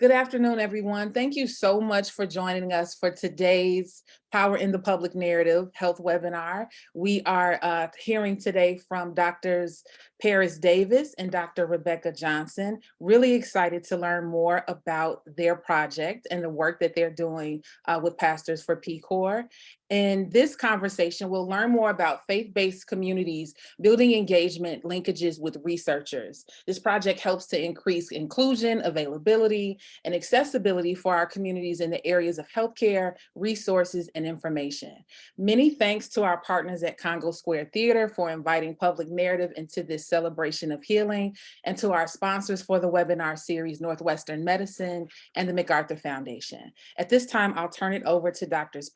Good afternoon, everyone. Thank you so much for joining us for today's Power in the Public Narrative Health webinar. We are hearing today from Drs. Paris Davis and Dr. Rebecca Johnson. Really excited to learn more about their project and the work that they're doing with Pastors for PCOR. In this conversation, we'll learn more about faith-based communities, building engagement linkages with researchers. This project helps to increase inclusion, availability, and accessibility for our communities in the areas of healthcare, resources, and information. Many thanks to our partners at Congo Square Theater for inviting public narrative into this celebration of healing, and to our sponsors for the webinar series, Northwestern Medicine and the MacArthur Foundation. At this time, I'll turn it over to Drs.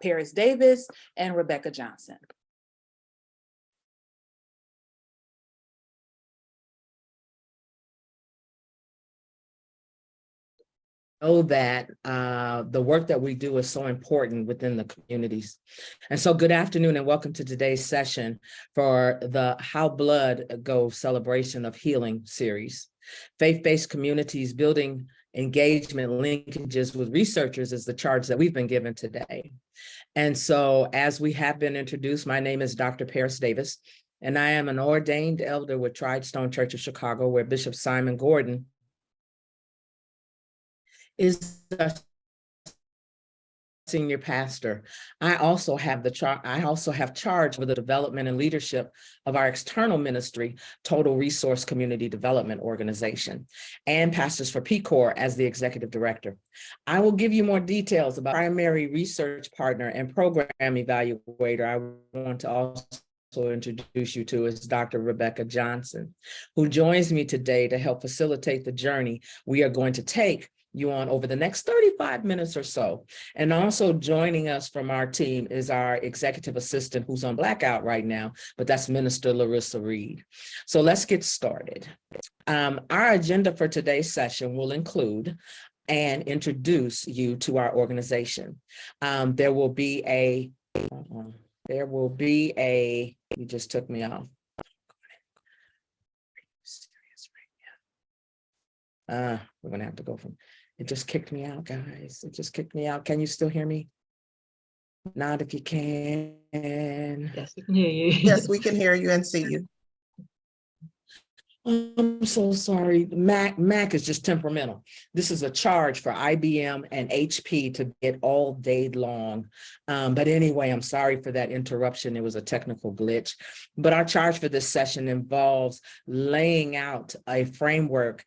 Paris Davis and Rebecca Johnson. Know that the work that we do is so important within the communities. And so good afternoon and welcome to today's session for the How Blood Goes Celebration of Healing series. Faith-based communities building engagement linkages with researchers is the charge that we've been given today. And so as we have been introduced, my name is Dr. Paris Davis, and I am an ordained elder with Tridestone Church of Chicago, where Bishop Simon Gordon is our senior pastor. I also have charge of the development and leadership of our external ministry, Total Resource Community Development Organization, and Pastors for PCOR as the executive director. I will give you more details about primary research partner and program evaluator. I want to also introduce you to is Dr. Rebecca Johnson, who joins me today to help facilitate the journey we are going to take you on over the next 35 minutes or so. And also joining us from our team is our executive assistant, who's on blackout right now, but that's Minister Larissa Reed. So let's get started. Our agenda for today's session will include and introduce you to our organization. There will be a, you just took me off. We're gonna have to go from, it just kicked me out, guys. It just kicked me out. Can you still hear me? Not if you can. Yes, we can hear you. Yes, we can hear you and see you. I'm so sorry. Mac is just temperamental. This is a charge for IBM and HP to get all day long. But anyway, I'm sorry for that interruption. It was a technical glitch. But our charge for this session involves laying out a framework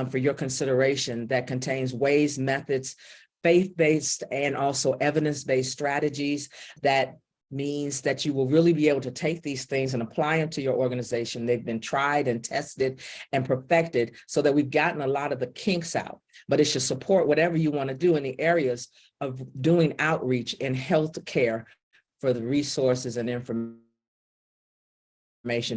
for your consideration that contains ways, methods, faith-based, and also evidence-based strategies that means that you will really be able to take these things and apply them to your organization. They've been tried and tested and perfected so that we've gotten a lot of the kinks out, but it should support whatever you want to do in the areas of doing outreach in healthcare for the resources and information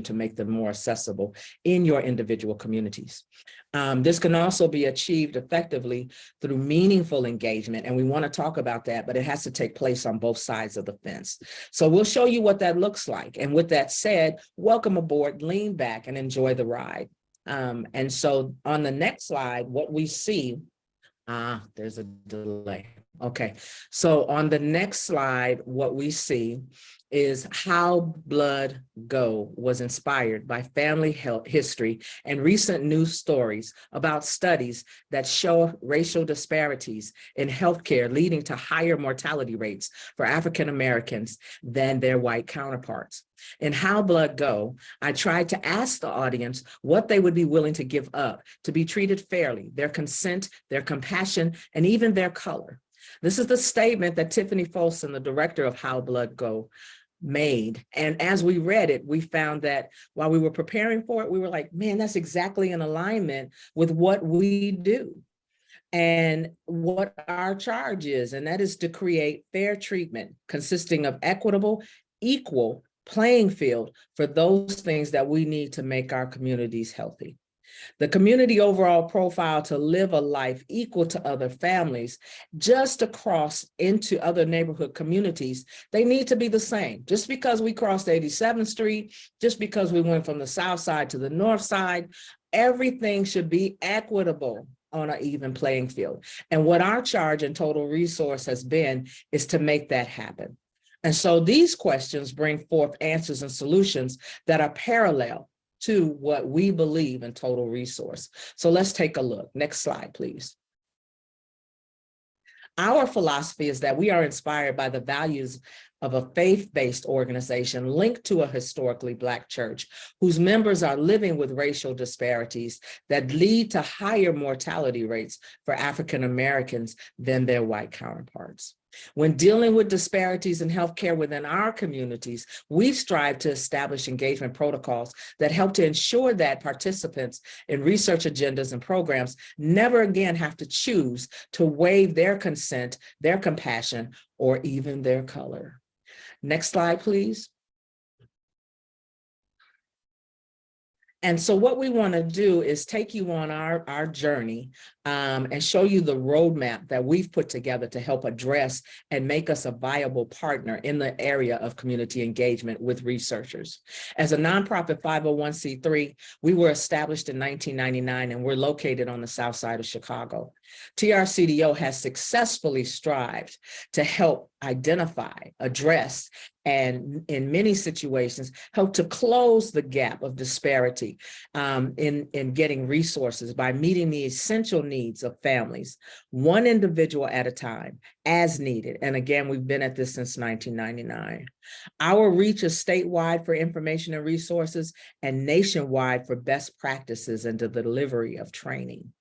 to make them more accessible in your individual communities. This can also be achieved effectively through meaningful engagement, and we want to talk about that, but it has to take place on both sides of the fence. So we'll show you what that looks like. And with that said, welcome aboard, lean back and enjoy the ride. And so on the next slide, what we see, there's a delay. Okay, so on the next slide, what we see is How Blood Go was inspired by family health history and recent news stories about studies that show racial disparities in healthcare leading to higher mortality rates for African Americans than their white counterparts. In How Blood Go, I tried to ask the audience what they would be willing to give up to be treated fairly, their consent, their compassion, and even their color. This is the statement that Tiffany Folsom, the director of How Blood Go, made. And as we read it, we found that while we were preparing for it, we were like, man, that's exactly in alignment with what we do and what our charge is. And that is to create fair treatment consisting of equitable, equal playing field for those things that we need to make our communities healthy. The community overall profile to live a life equal to other families just to cross into other neighborhood communities, they need to be the same. Just because we crossed 87th Street, just because we went from the south side to the north side, everything should be equitable on an even playing field. And what our charge in Total Resource has been is to make that happen. And so these questions bring forth answers and solutions that are parallel to what we believe in Total Resource. So let's take a look. Next slide, please. Our philosophy is that we are inspired by the values of a faith-based organization linked to a historically Black church whose members are living with racial disparities that lead to higher mortality rates for African Americans than their white counterparts. When dealing with disparities in healthcare within our communities, we strive to establish engagement protocols that help to ensure that participants in research agendas and programs never again have to choose to waive their consent, their compassion, or even their color. Next slide, please. And so what we want to do is take you on our journey and show you the roadmap that we've put together to help address and make us a viable partner in the area of community engagement with researchers. As a nonprofit 501c3, we were established in 1999 and we're located on the south side of Chicago. TRCDO has successfully strived to help identify, address, and in many situations, help to close the gap of disparity in getting resources by meeting the essential needs of families, one individual at a time, as needed. And again, we've been at this since 1999. Our reach is statewide for information and resources and nationwide for best practices and the delivery of training.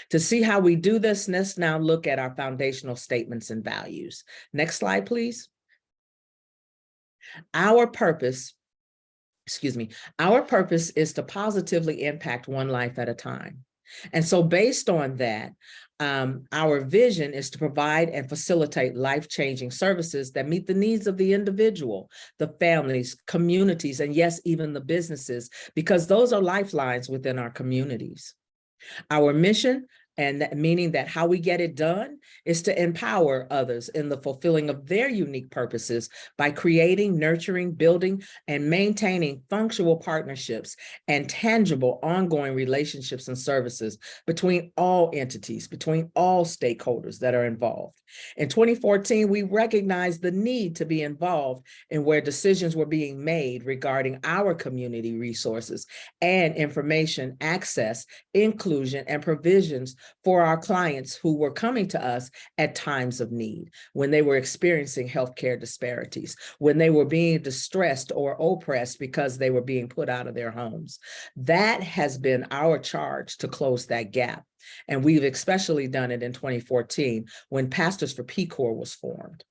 To see how we do this, let's now look at our foundational statements and values. Next slide, please. Our purpose is to positively impact one life at a time. And so based on that, our vision is to provide and facilitate life-changing services that meet the needs of the individual, the families, communities, and yes, even the businesses, because those are lifelines within our communities. Our mission, and that meaning that how we get it done, is to empower others in the fulfilling of their unique purposes by creating, nurturing, building, and maintaining functional partnerships and tangible ongoing relationships and services between all entities, between all stakeholders that are involved. In 2014, we recognized the need to be involved in where decisions were being made regarding our community resources and information access, inclusion, and provisions for our clients who were coming to us at times of need, when they were experiencing healthcare disparities, when they were being distressed or oppressed because they were being put out of their homes. That has been our charge to close that gap. And we've especially done it in 2014 when Pastors for PCOR was formed.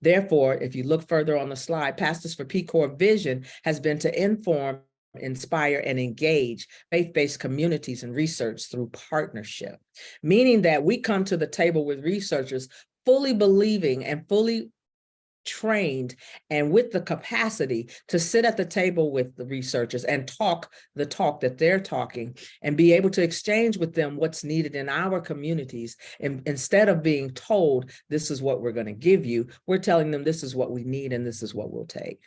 Therefore, if you look further on the slide, Pastors for PCOR vision has been to inform, inspire, and engage faith-based communities and research through partnership, meaning that we come to the table with researchers fully believing and fully trained and with the capacity to sit at the table with the researchers and talk the talk that they're talking and be able to exchange with them what's needed in our communities. And instead of being told, this is what we're going to give you, we're telling them this is what we need and this is what we'll take.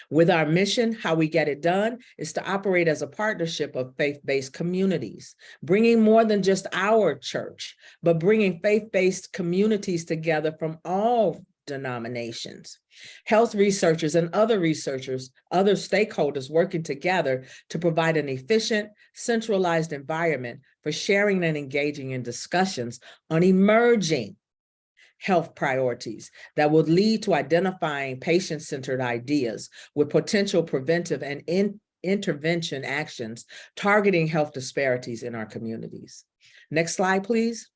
With our mission, how we get it done is to operate as a partnership of faith-based communities, bringing more than just our church, but bringing faith-based communities together from all denominations, health researchers and other researchers, other stakeholders working together to provide an efficient, centralized environment for sharing and engaging in discussions on emerging health priorities that would lead to identifying patient-centered ideas with potential preventive and intervention actions targeting health disparities in our communities. Next slide, please.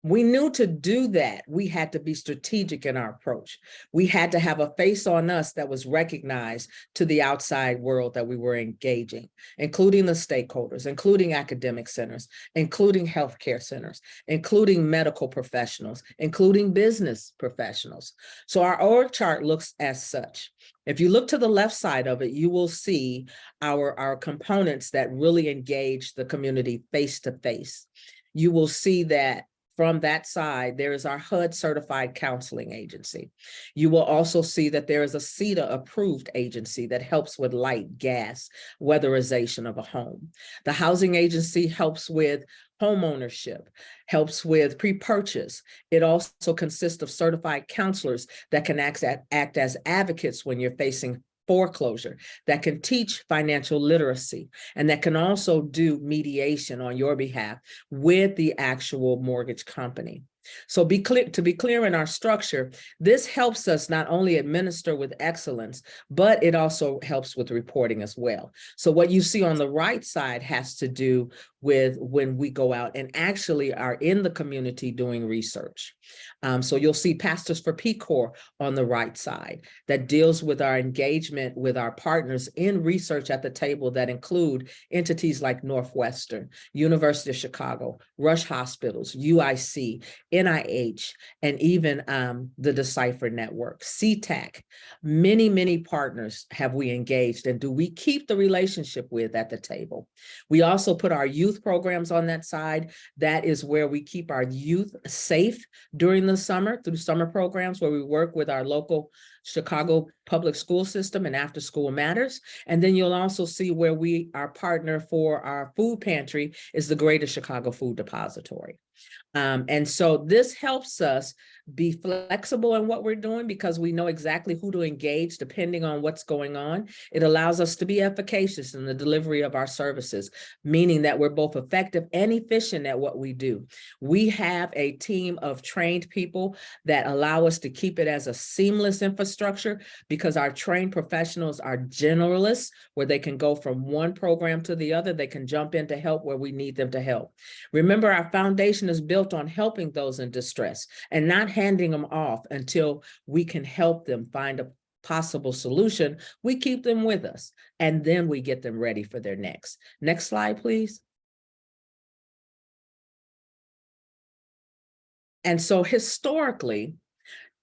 We knew to do that, we had to be strategic in our approach. We had to have a face on us that was recognized to the outside world that we were engaging, including the stakeholders, including academic centers, including healthcare centers, including medical professionals, including business professionals. So our org chart looks as such. If you look to the left side of it, you will see our components that really engage the community face to face. You will see that from that side, there is our HUD certified counseling agency. You will also see that there is a CETA approved agency that helps with light, gas, weatherization of a home. The housing agency helps with home ownership, helps with pre-purchase. It also consists of certified counselors that can act as advocates when you're facing foreclosure, that can teach financial literacy, and that can also do mediation on your behalf with the actual mortgage company. So to be clear in our structure, this helps us not only administer with excellence, but it also helps with reporting as well. So what you see on the right side has to do with when we go out and actually are in the community doing research. So you'll see Pastors for Peace Corps on the right side that deals with our engagement with our partners in research at the table that include entities like Northwestern, University of Chicago, Rush Hospitals, UIC, NIH, and even the Decipher Network, CTAC. Many, many partners have we engaged, and do we keep the relationship with at the table. We also put our youth programs on that side. That is where we keep our youth safe during the summer through summer programs where we work with our local Chicago public school system and After School Matters. And then you'll also see where our partner for our food pantry is the Greater Chicago Food Depository. And so this helps us be flexible in what we're doing because we know exactly who to engage depending on what's going on. It allows us to be efficacious in the delivery of our services, meaning that we're both effective and efficient at what we do. We have a team of trained people that allow us to keep it as a seamless infrastructure because our trained professionals are generalists where they can go from one program to the other. They can jump in to help where we need them to help. Remember, our foundation is built on helping those in distress and not handing them off until we can help them find a possible solution. We keep them with us and then we get them ready for their next. Next slide, please. And so historically,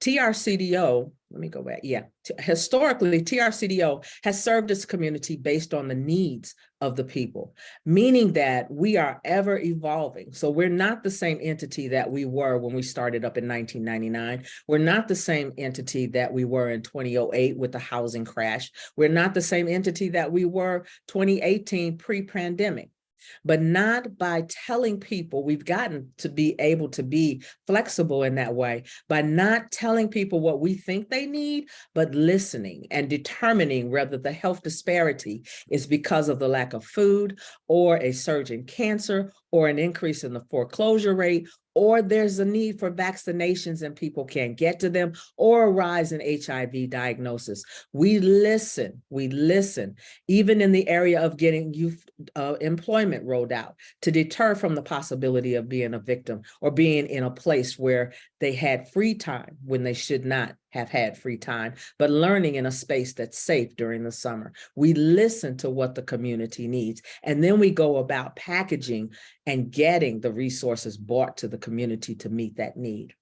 TRCDO, let me go back. Yeah, historically, TRCDO has served its community based on the needs of the people, meaning that we are ever evolving. So we're not the same entity that we were when we started up in 1999. We're not the same entity that we were in 2008 with the housing crash. We're not the same entity that we were 2018 pre-pandemic. But not by telling people. We've gotten to be able to be flexible in that way by not telling people what we think they need, but listening and determining whether the health disparity is because of the lack of food or a surge in cancer or an increase in the foreclosure rate, or there's a need for vaccinations and people can't get to them, or a rise in HIV diagnosis. We listen, even in the area of getting youth employment rolled out to deter from the possibility of being a victim or being in a place where they had free time when they should not have had free time, but learning in a space that's safe during the summer. We listen to what the community needs, and then we go about packaging and getting the resources brought to the community to meet that need.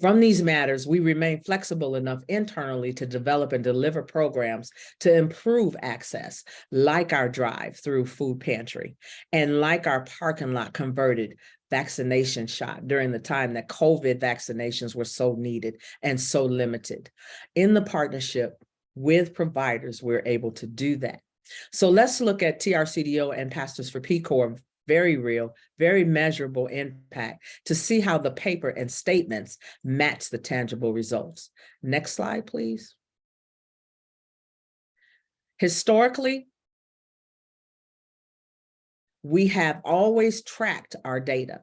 From these matters, we remain flexible enough internally to develop and deliver programs to improve access, like our drive-through food pantry, and like our parking lot converted vaccination shot during the time that COVID vaccinations were so needed and so limited. In the partnership with providers, we're able to do that. So let's look at TRCDO and Pastors for Peace Corps. Very real, very measurable impact to see how the paper and statements match the tangible results. Next slide, please. Historically, we have always tracked our data.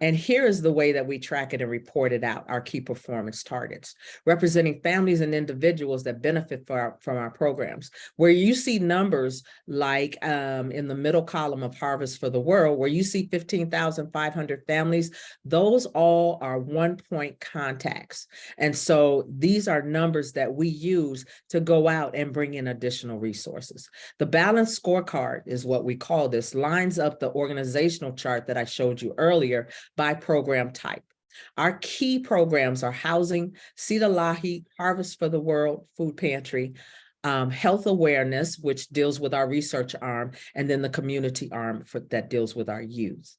And here is the way that we track it and report it out, our key performance targets, representing families and individuals that benefit from our programs. Where you see numbers like in the middle column of Harvest for the World, where you see 15,500 families, those all are 1-point contacts. And so these are numbers that we use to go out and bring in additional resources. The balanced scorecard is what we call this, lines up the organizational chart that I showed you earlier by program type. Our key programs are housing, CETA LAHI, Harvest for the World, Food Pantry, health awareness, which deals with our research arm, and then the community arm that deals with our youth.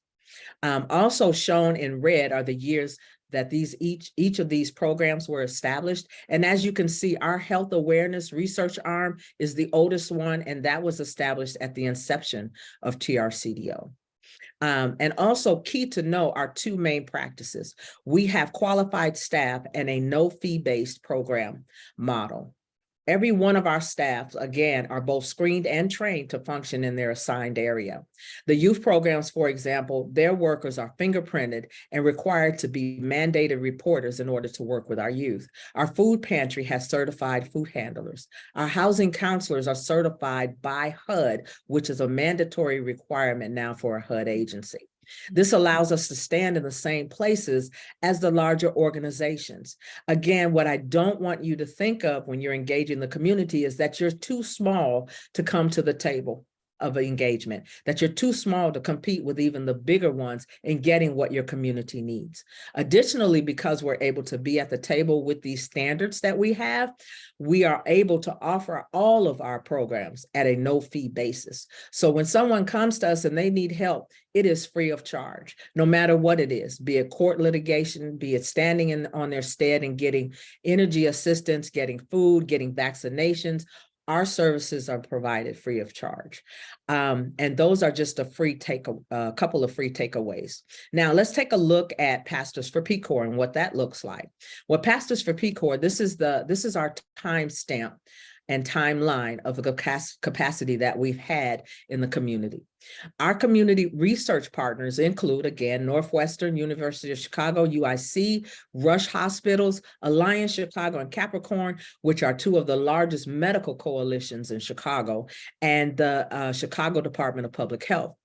Also shown in red are the years that each of these programs were established. And as you can see, our health awareness research arm is the oldest one, and that was established at the inception of TRCDO. And also key to know are two main practices. We have qualified staff and a no fee-based program model. Every one of our staff, again, are both screened and trained to function in their assigned area. The youth programs, for example, their workers are fingerprinted and required to be mandated reporters in order to work with our youth. Our food pantry has certified food handlers. Our housing counselors are certified by HUD, which is a mandatory requirement now for a HUD agency. This allows us to stand in the same places as the larger organizations. Again, what I don't want you to think of when you're engaging the community is that you're too small to come to the table of engagement, that you're too small to compete with even the bigger ones in getting what your community needs. Additionally, because we're able to be at the table with these standards that we have, we are able to offer all of our programs at a no fee basis. So when someone comes to us and they need help, it is free of charge, no matter what it is, be it court litigation, be it standing on their stead and getting energy assistance, getting food, getting vaccinations. Our services are provided free of charge. And those are just a couple of free takeaways. Now let's take a look at Pastors for P-Corps and what that looks like. Well, Pastors for P-Corps, this is our timestamp and timeline of the capacity that we've had in the community. Our community research partners include, again, Northwestern, University of Chicago, UIC, Rush Hospitals, Alliance Chicago, and Capricorn, which are two of the largest medical coalitions in Chicago, and the Chicago Department of Public Health.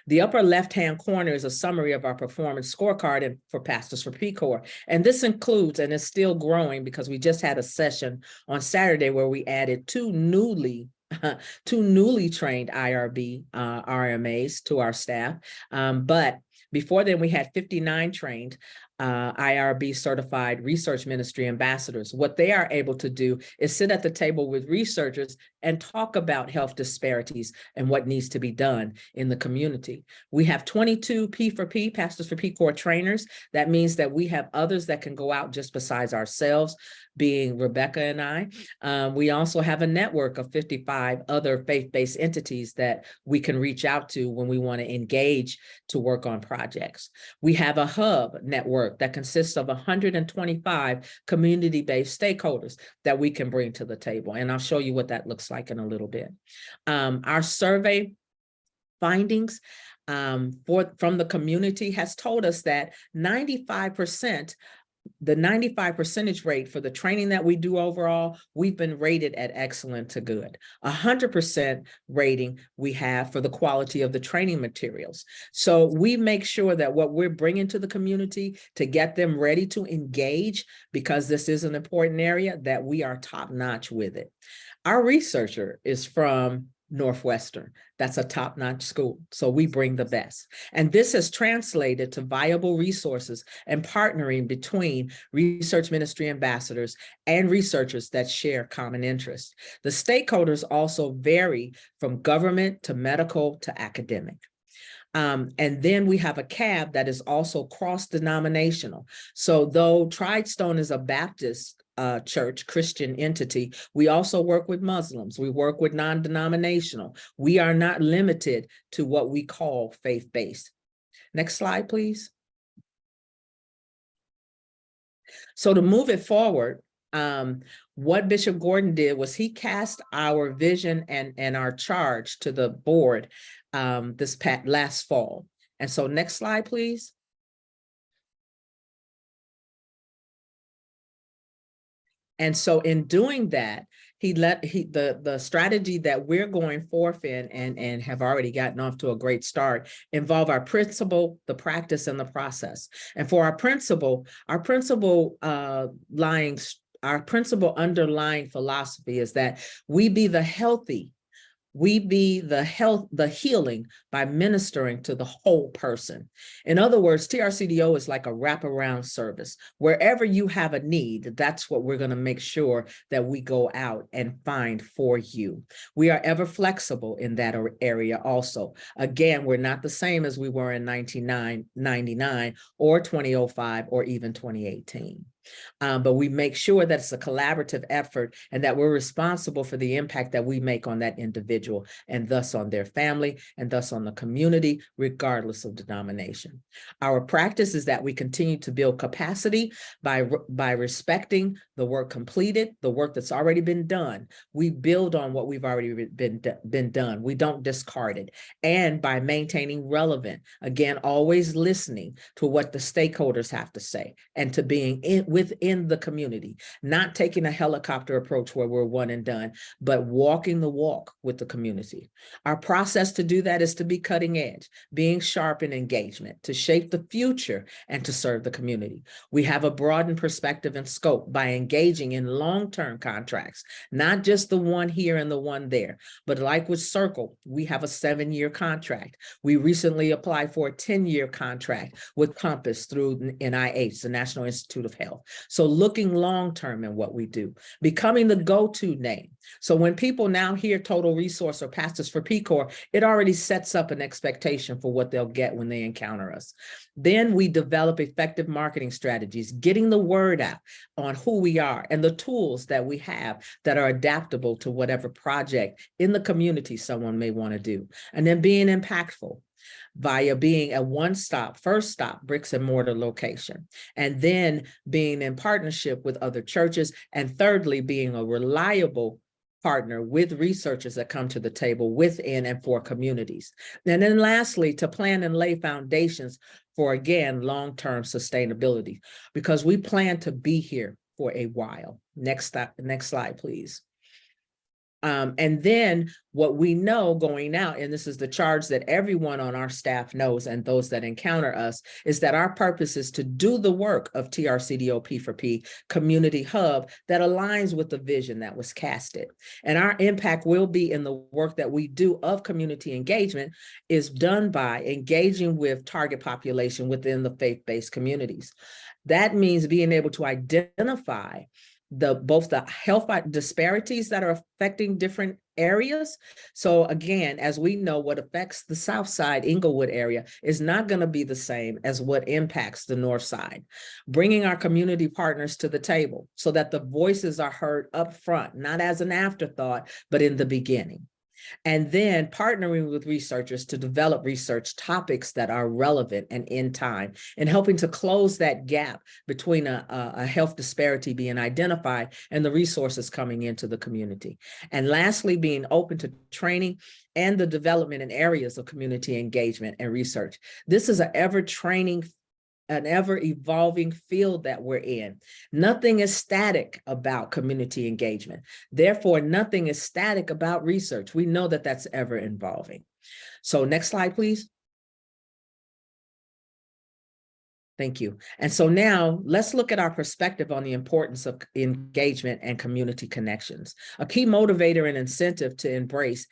The upper left-hand corner is a summary of our performance scorecard for Pastors for P-Corps. And this includes, and is still growing because we just had a session on Saturday where we added two newly trained IRB RMAs to our staff. But before then, we had 59 trained IRB certified research ministry ambassadors. What they are able to do is sit at the table with researchers and talk about health disparities and what needs to be done in the community. We have 22 P4P, Pastors for P-Corps trainers. That means that we have others that can go out just besides ourselves, being Rebecca and I. We also have a network of 55 other faith-based entities that we can reach out to when we want to engage to work on projects. We have a hub network that consists of 125 community-based stakeholders that we can bring to the table. And I'll show you what that looks like in a little bit. Our survey findings from the community has told us that the 95% rate for the training that we do overall, we've been rated at excellent to good. 100% rating we have for the quality of the training materials. So we make sure that what we're bringing to the community to get them ready to engage, because this is an important area, that we are top notch with it. Our researcher is from Northwestern. That's a top-notch school. So we bring the best. And this has translated to viable resources and partnering between research ministry ambassadors and researchers that share common interests. The stakeholders also vary from government to medical to academic. And then we have a CAB that is also cross-denominational. So though Tridestone is a Baptist church, Christian entity, we also work with Muslims. We work with non-denominational. We are not limited to what we call faith-based. Next slide, please. So to move it forward, what Bishop Gordon did was he cast our vision and our charge to the board last fall. And so next slide, please. And so in doing that, the strategy that we're going forth in and have already gotten off to a great start involve our principle, the practice, and the process. And for our principle underlying philosophy is that we be the healthy We be the healing by ministering to the whole person. In other words, TRCDO is like a wraparound service. Wherever you have a need, that's what we're going to make sure that we go out and find for you. We are ever flexible in that area also. Again, we're not the same as we were in 1999 or 2005 or even 2018. But we make sure that it's a collaborative effort and that we're responsible for the impact that we make on that individual and thus on their family and thus on the community, regardless of denomination. Our practice is that we continue to build capacity by respecting the work completed, the work that's already been done. We build on what we've already been done. We don't discard it. And by maintaining relevant, again, always listening to what the stakeholders have to say and to being within the community, not taking a helicopter approach where we're one and done, but walking the walk with the community. Our process to do that is to be cutting edge, being sharp in engagement, to shape the future and to serve the community. We have a broadened perspective and scope by engaging in long-term contracts, not just the one here and the one there, but like with Circle, we have a 7-year contract. We recently applied for a 10-year contract with Compass through NIH, the National Institute of Health. So looking long-term in what we do, becoming the go-to name. So when people now hear Total Resource or Pastors for PCOR, it already sets up an expectation for what they'll get when they encounter us. Then we develop effective marketing strategies, getting the word out on who we are and the tools that we have that are adaptable to whatever project in the community someone may want to do. And then being impactful via being a one-stop, first stop, bricks and mortar location, and then being in partnership with other churches, and thirdly, being a reliable partner with researchers that come to the table within and for communities. And then lastly, to plan and lay foundations for, again, long-term sustainability, because we plan to be here for a while. Next slide, please. And then what we know going out, and this is the charge that everyone on our staff knows and those that encounter us, is that our purpose is to do the work of TRCDO P4P Community Hub that aligns with the vision that was casted. And our impact will be in the work that we do of community engagement is done by engaging with target population within the faith-based communities. That means being able to identify both the health disparities that are affecting different areas. So again, as we know, what affects the South Side Inglewood area is not going to be the same as what impacts the North Side. Bringing our community partners to the table so that the voices are heard up front, not as an afterthought, but in the beginning. And then partnering with researchers to develop research topics that are relevant and in time, and helping to close that gap between a health disparity being identified and the resources coming into the community. And lastly, being open to training and the development in areas of community engagement and research. This is an ever-evolving field that we're in. Nothing is static about community engagement. Therefore, nothing is static about research. We know that that's ever-evolving. So next slide, please. Thank you. And so now let's look at our perspective on the importance of engagement and community connections. A key motivator and incentive to embrace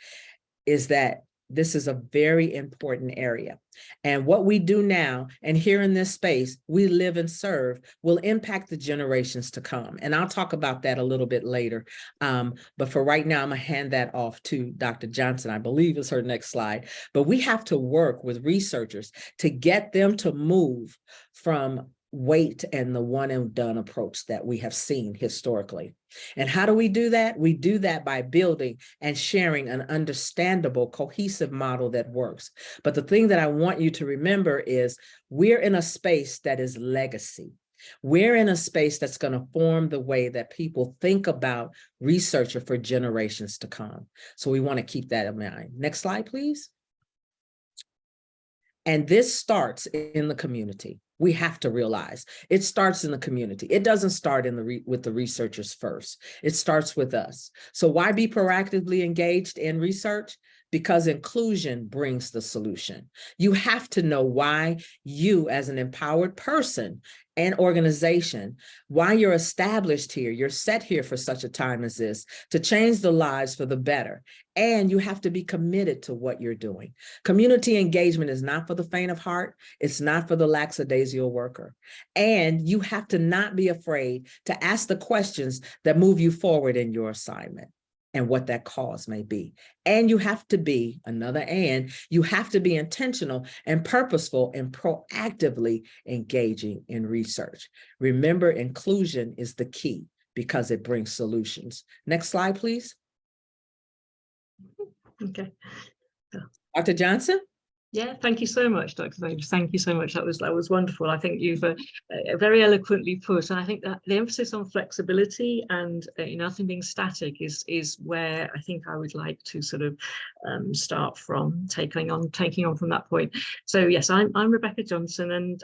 is that this is a very important area. And what we do now, and here in this space, we live and serve, will impact the generations to come. And I'll talk about that a little bit later. But for right now, I'm gonna hand that off to Dr. Johnson, I believe is her next slide. But we have to work with researchers to get them to move from wait and the one and done approach that we have seen historically. And how do we do that? We do that by building and sharing an understandable, cohesive model that works. But the thing that I want you to remember is we're in a space that is legacy. We're in a space that's going to form the way that people think about researcher for generations to come. So we want to keep that in mind. Next slide, please. And this starts in the community. We have to realize it starts in the community. It doesn't start with the researchers first. It starts with us. So why be proactively engaged in research? because inclusion brings the solution. You have to know why you, as an empowered person and organization, why you're established here, you're set here for such a time as this, to change the lives for the better. And you have to be committed to what you're doing. Community engagement is not for the faint of heart. It's not for the lackadaisical worker. And you have to not be afraid to ask the questions that move you forward in your assignment and what that cause may be. And you have to be, you have to be intentional and purposeful and proactively engaging in research. Remember, inclusion is the key because it brings solutions. Next slide, please. Okay. Dr. Johnson? Yeah, thank you so much, Dr. Davis. Thank you so much. That was wonderful. I think you've very eloquently put, and I think that the emphasis on flexibility and nothing being static is where I think I would like to sort of start from, taking on from that point. So yes, I'm Rebecca Johnson, and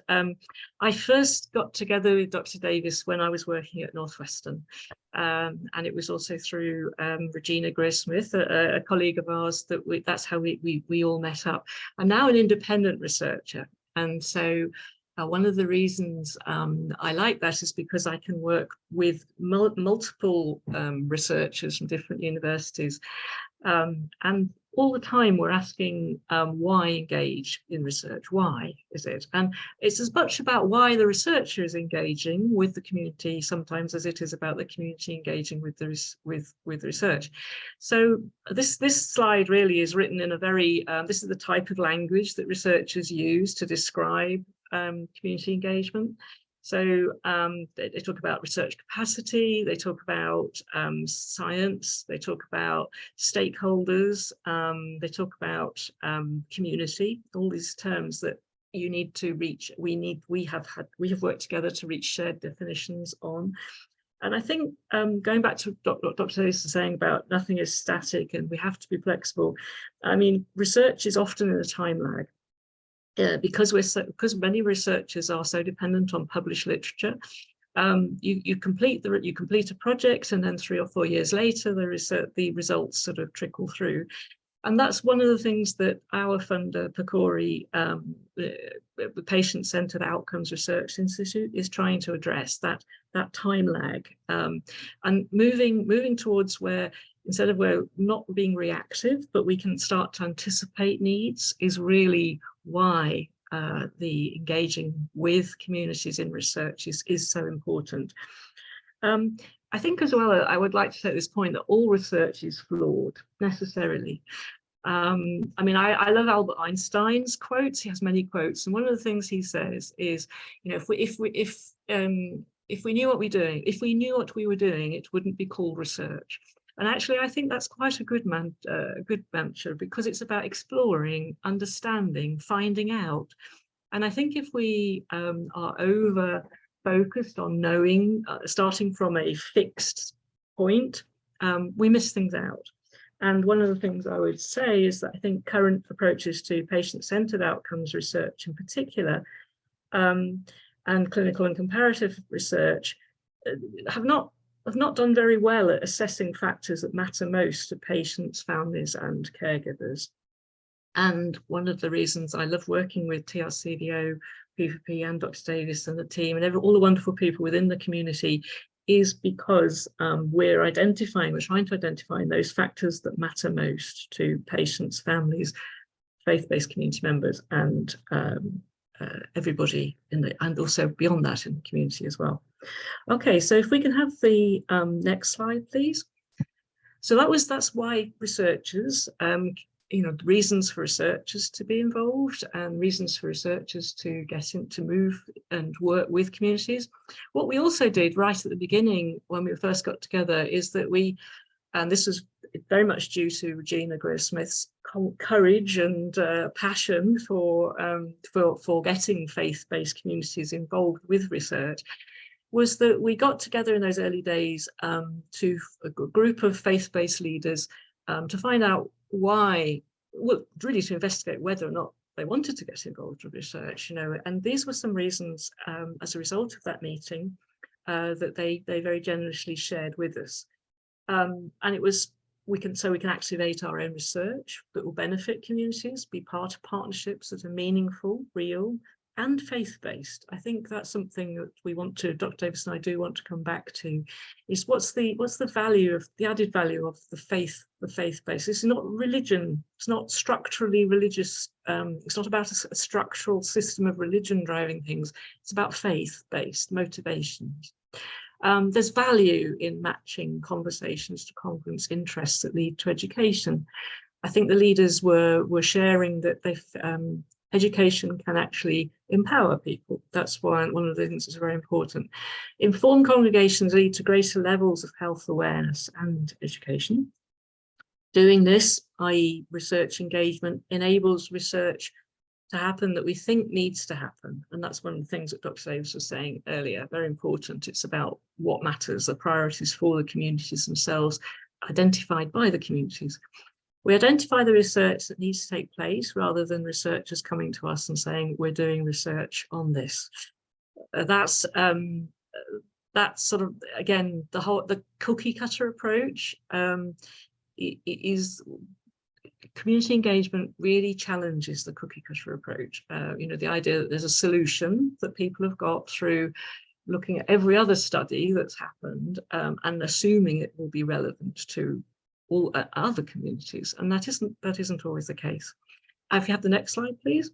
I first got together with Dr. Davis when I was working at Northwestern. And it was also through Regina Greer-Smith, a colleague of ours, that's how we all met up. I'm now an independent researcher, and so one of the reasons I like that is because I can work with multiple researchers from different universities, and all the time we're asking why engage in research? Why is it? And it's as much about why the researcher is engaging with the community sometimes as it is about the community engaging with the research. So this slide really is written in a very, this is the type of language that researchers use to describe community engagement. So they talk about research capacity, they talk about science, they talk about stakeholders, they talk about community, all these terms that you need to reach, we have worked together to reach shared definitions on. And I think going back to what Dr. Davis is saying about nothing is static and we have to be flexible, I mean, research is often in a time lag. Because many researchers are so dependent on published literature, you complete a project, and then 3 or 4 years later, the results sort of trickle through. And that's one of the things that our funder, PCORI, the Patient-Centered Outcomes Research Institute, is trying to address, that time lag, and moving towards where, instead of we're not being reactive, but we can start to anticipate needs, is really why the engaging with communities in research is so important. I think as well, I would like to say at this point that all research is flawed, necessarily. I mean, I love Albert Einstein's quotes. He has many quotes, and one of the things he says is, if we knew what we were doing, it wouldn't be called research. And actually, I think that's quite a good mantra, because it's about exploring, understanding, finding out. And I think if we are over focused on knowing, starting from a fixed point, we miss things out. And one of the things I would say is that I think current approaches to patient-centered outcomes research in particular, and clinical and comparative research have not done very well at assessing factors that matter most to patients, families, and caregivers. And one of the reasons I love working with TRCVO, PVP, and Dr. Davis and the team, and all the wonderful people within the community, is because we're trying to identify those factors that matter most to patients, families, faith-based community members, and everybody and also beyond that in the community as well. Okay, so if we can have the next slide, please. So that's why researchers, reasons for researchers to be involved and reasons for researchers to move and work with communities. What we also did right at the beginning when we first got together is that and this was very much due to Regina Greer-Smith's courage and passion for getting faith-based communities involved with research, was that we got together in those early days to a group of faith-based leaders to find out why, well, really to investigate whether or not they wanted to get involved with research, and these were some reasons as a result of that meeting that they very generously shared with us. And it was we can activate our own research that will benefit communities, be part of partnerships that are meaningful, real, and faith-based. I think that's something that we want to, Dr. Davis and I do want to come back to, is what's the value of the added value of the faith-based. It's not religion, it's not structurally religious, it's not about a structural system of religion driving things, it's about faith-based motivations. There's value in matching conversations to congruence interests that lead to education. I think the leaders were sharing that education can actually empower people. That's why one of the things that's very important. Informed congregations lead to greater levels of health awareness and education. Doing this, i.e. research engagement, enables research to happen that we think needs to happen. And that's one of the things that Dr. Davis was saying earlier, very important. It's about what matters, the priorities for the communities themselves, identified by the communities. We identify the research that needs to take place rather than researchers coming to us and saying, we're doing research on this. That's sort of, again, the cookie cutter approach is community engagement really challenges the cookie cutter approach. The idea that there's a solution that people have got through looking at every other study that's happened and assuming it will be relevant to all other communities, and that isn't always the case. If you have the next slide, please.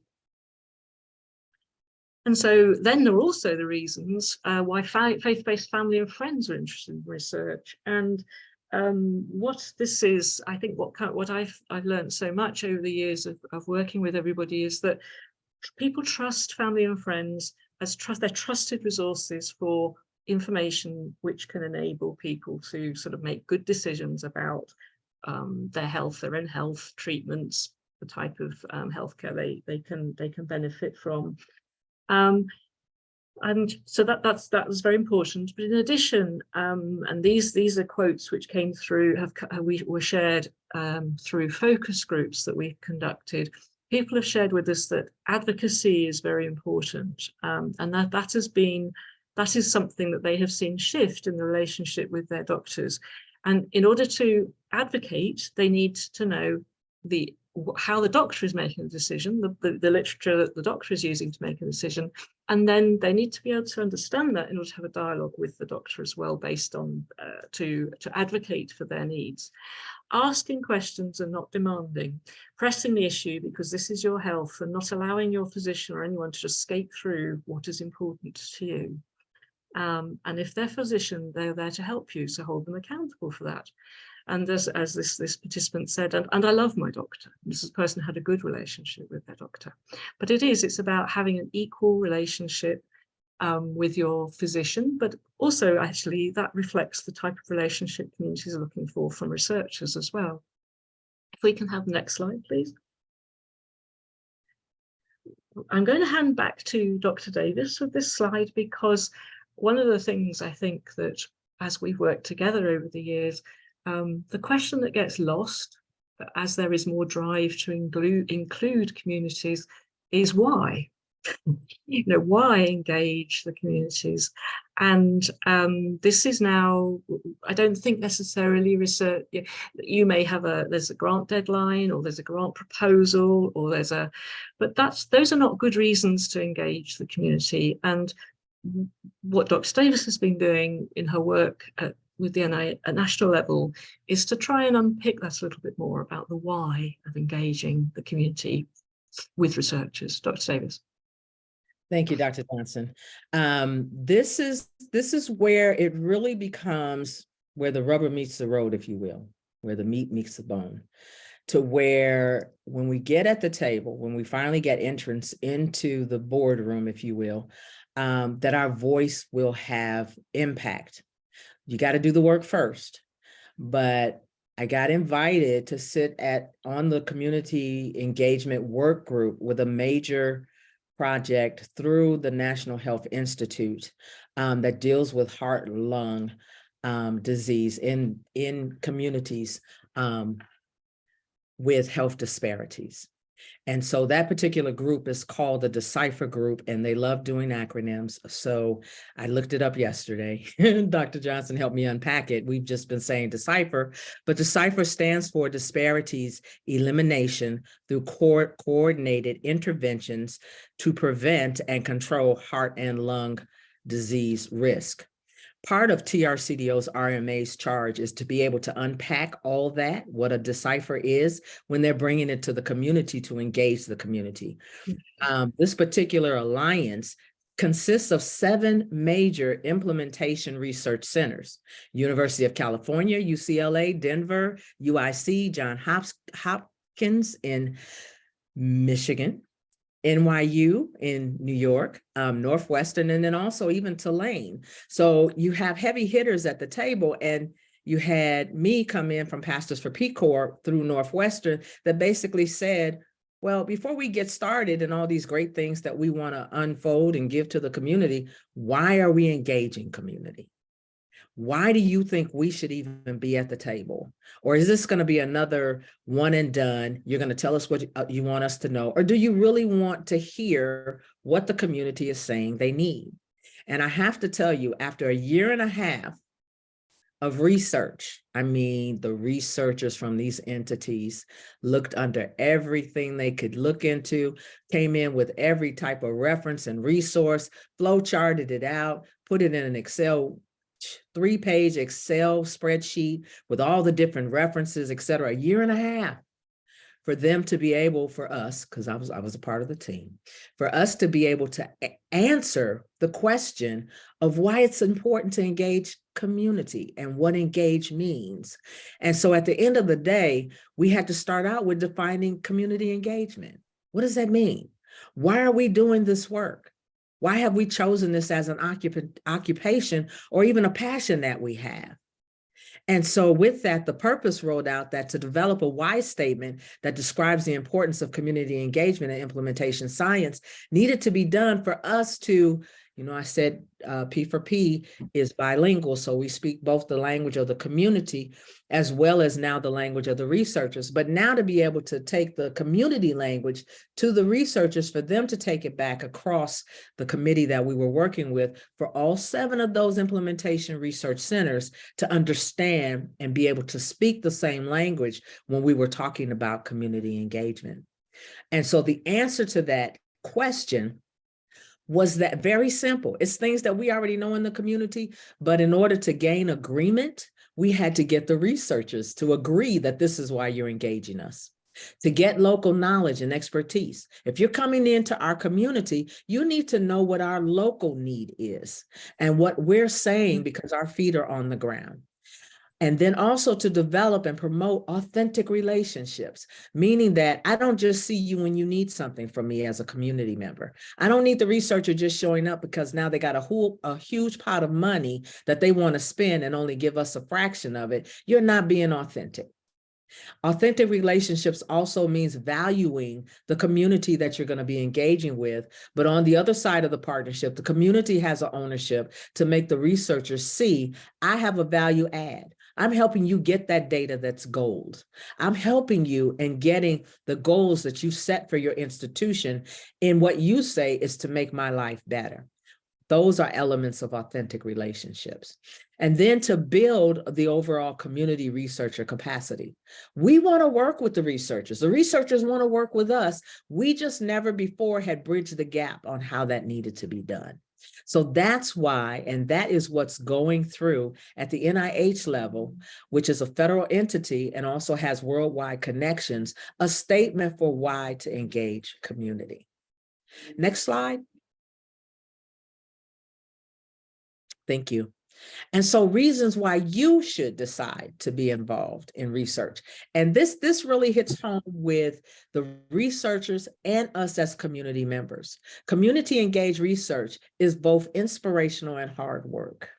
And so then there are also the reasons why faith-based family and friends are interested in research. And what this is, I think what I've learned so much over the years of working with everybody is that people trust family and friends as they're trusted resources for information which can enable people to sort of make good decisions about their health, their own health, treatments, the type of healthcare they can benefit from. And so that was very important. But in addition, and these are quotes which came through, were shared through focus groups that we've conducted. People have shared with us that advocacy is very important, and that is something that they have seen shift in the relationship with their doctors. And in order to advocate, they need to know how the doctor is making a decision, the literature that the doctor is using to make a decision, and then they need to be able to understand that in order to have a dialogue with the doctor as well, based on to advocate for their needs. Asking questions and not demanding, pressing the issue because this is your health, and not allowing your physician or anyone to just skate through what is important to you. And if they're physician, they're there to help you, so hold them accountable for that. And as this participant said, and I love my doctor. This person had a good relationship with their doctor. But it's about having an equal relationship with your physician, but also actually that reflects the type of relationship communities are looking for from researchers as well. If we can have the next slide, please. I'm going to hand back to Dr. Davis with this slide, because one of the things I think that as we've worked together over the years, the question that gets lost as there is more drive to include communities is why. Why engage the communities? And this is now, I don't think necessarily research, you may have there's a grant deadline, or there's a grant proposal, or but those are not good reasons to engage the community. And what Dr. Davis has been doing in her work with the NI at national level is to try and unpick that a little bit more about the why of engaging the community with researchers. Dr. Davis. Thank you, Dr. Johnson. This is where it really becomes where the rubber meets the road, if you will, where the meat meets the bone, to where when we get at the table, when we finally get entrance into the boardroom, if you will, that our voice will have impact. You got to do the work first, but I got invited to sit on the community engagement work group with a major project through the National Health Institute that deals with heart and lung disease in communities with health disparities. And so that particular group is called the Decipher Group, and they love doing acronyms. So I looked it up yesterday. Dr. Johnson helped me unpack it. We've just been saying Decipher, but Decipher stands for Disparities Elimination through Coordinated Interventions to Prevent and Control Heart and Lung Disease Risk. Part of TRCDO's RMA's charge is to be able to unpack all that, what a decipher is, when they're bringing it to the community to engage the community. This particular alliance consists of 7 major implementation research centers: University of California, UCLA, Denver, UIC, Johns Hopkins in Michigan, NYU in New York, Northwestern, and then also even Tulane. So you have heavy hitters at the table, and you had me come in from Pastors for Peace Corps through Northwestern that basically said, well, before we get started and all these great things that we want to unfold and give to the community, why are we engaging community? Why do you think we should even be at the table? Or is this going to be another one and done? You're going to tell us what you want us to know? Or do you really want to hear what the community is saying they need? And I have to tell you, after a year and a half of research, I mean, the researchers from these entities looked under everything they could look into, came in with every type of reference and resource, flow charted it out, put it in an Excel 3-page Excel spreadsheet with all the different references, et cetera, a year and a half for them to be able, for us, because I was a part of the team, for us to be able to answer the question of why it's important to engage community and what engage means. And so at the end of the day, we had to start out with defining community engagement. What does that mean? Why are we doing this work? Why have we chosen this as an occupation or even a passion that we have? And so with that, the purpose rolled out that to develop a why statement that describes the importance of community engagement and implementation science needed to be done for us to, I said P for P is bilingual. So we speak both the language of the community as well as now the language of the researchers. But now to be able to take the community language to the researchers, for them to take it back across the committee that we were working with, for all 7 of those implementation research centers to understand and be able to speak the same language when we were talking about community engagement. And so the answer to that question was that very simple. It's things that we already know in the community, but in order to gain agreement, we had to get the researchers to agree that this is why you're engaging us. To get local knowledge and expertise. If you're coming into our community, you need to know what our local need is and what we're saying because our feet are on the ground. And then also to develop and promote authentic relationships, meaning that I don't just see you when you need something from me as a community member. I don't need the researcher just showing up because now they got a huge pot of money that they want to spend and only give us a fraction of it. You're not being authentic. Authentic relationships also means valuing the community that you're going to be engaging with. But on the other side of the partnership, the community has an ownership to make the researchers see, I have a value add. I'm helping you get that data that's gold. I'm helping you in getting the goals that you set for your institution in what you say is to make my life better. Those are elements of authentic relationships. And then to build the overall community researcher capacity. We want to work with the researchers. The researchers want to work with us. We just never before had bridged the gap on how that needed to be done. So that's why, and that is what's going through at the NIH level, which is a federal entity and also has worldwide connections, a statement for why to engage community. Next slide. Thank you. And so reasons why you should decide to be involved in research. And this really hits home with the researchers and us as community members. Community engaged research is both inspirational and hard work.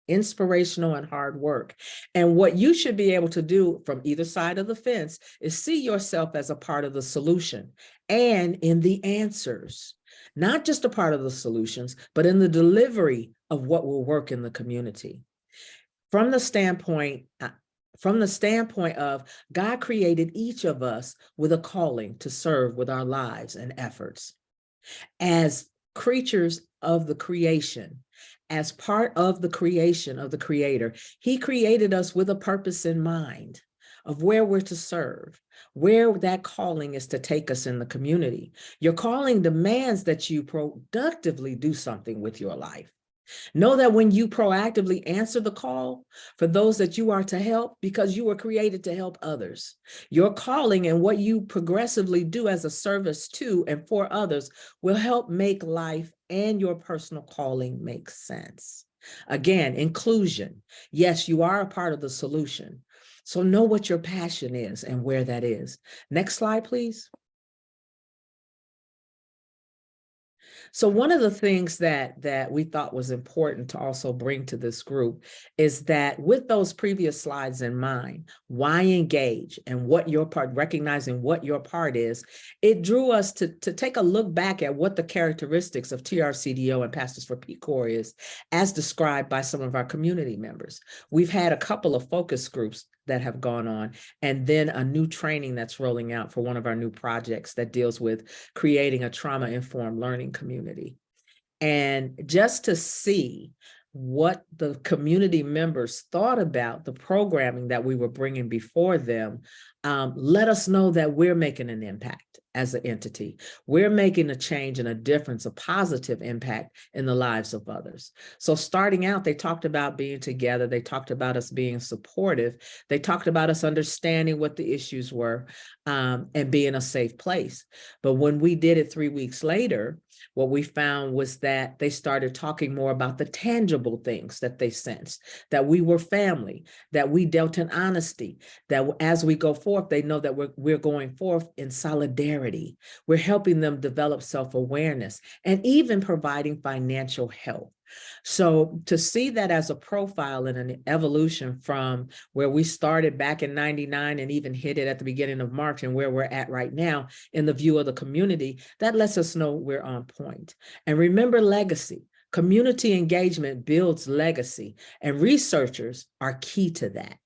Inspirational and hard work. And what you should be able to do from either side of the fence is see yourself as a part of the solution and in the answers. Not just a part of the solutions, but in the delivery of what will work in the community. From the standpoint, from the standpoint of God created each of us with a calling to serve with our lives and efforts. As creatures of the creation, as part of the creation of the Creator, He created us with a purpose in mind of where we're to serve, where that calling is to take us in the community. Your calling demands that you productively do something with your life. Know that when you proactively answer the call for those that you are to help, because you were created to help others, your calling and what you progressively do as a service to and for others will help make life and your personal calling make sense. Again, inclusion. Yes, you are a part of the solution. So know what your passion is and where that is. Next slide, please. So one of the things that we thought was important to also bring to this group is that with those previous slides in mind, why engage and what your part, recognizing what your part is, it drew us to take a look back at what the characteristics of TRCDO and Pastors for Peace Corps is, as described by some of our community members. We've had a couple of focus groups that have gone on, and then a new training that's rolling out for one of our new projects that deals with creating a trauma-informed learning community. And just to see what the community members thought about the programming that we were bringing before them, let us know that we're making an impact as an entity. We're making a change and a difference, a positive impact in the lives of others. So starting out, they talked about being together. They talked about us being supportive. They talked about us understanding what the issues were and being a safe place. But when we did it 3 weeks later, what we found was that they started talking more about the tangible things that they sensed, that we were family, that we dealt in honesty, that as we go forth, they know that we're going forth in solidarity. We're helping them develop self-awareness and even providing financial help. So to see that as a profile and an evolution from where we started back in '99 and even hit it at the beginning of March and where we're at right now in the view of the community, that lets us know we're on point. And remember legacy. Community engagement builds legacy, and researchers are key to that.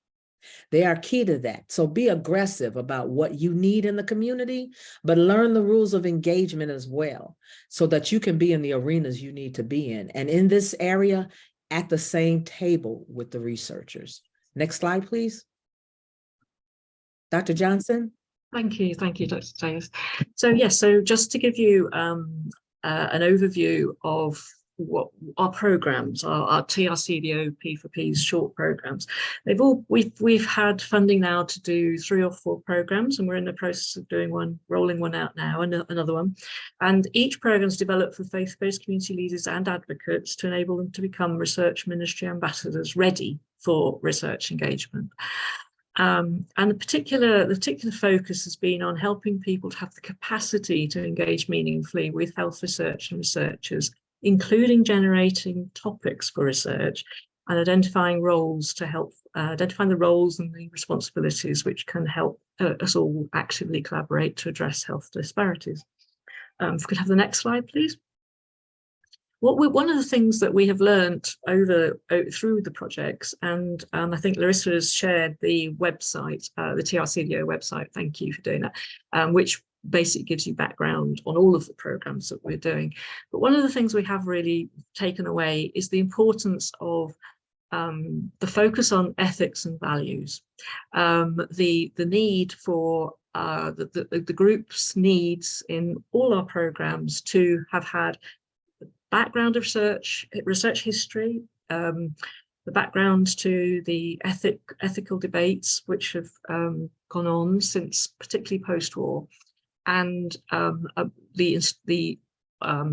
They are key to that. So be aggressive about what you need in the community, but learn the rules of engagement as well, so that you can be in the arenas you need to be in. And in this area, at the same table with the researchers. Next slide, please. Dr. Johnson. Thank you, Dr. Davis. So yes, so just to give you an overview of what our programs, our TRCDO P4P's short programs, we've had funding now to do 3 or 4 programs, and we're in the process of doing rolling one out now, and another one. And each program is developed for faith-based community leaders and advocates to enable them to become research ministry ambassadors ready for research engagement. And the particular focus has been on helping people to have the capacity to engage meaningfully with health research and researchers, including generating topics for research and identifying roles to help identifying the roles and the responsibilities which can help us all actively collaborate to address health disparities. If we could have the next slide, please. One of the things that we have learned through the projects, and I think Larissa has shared the website, the TRCDO website, thank you for doing that, which basically gives you background on all of the programs that we're doing. But one of the things we have really taken away is the importance of the focus on ethics and values, the need for the group's needs in all our programs to have had background of research history, the background to the ethical debates which have gone on since, particularly post-war, and the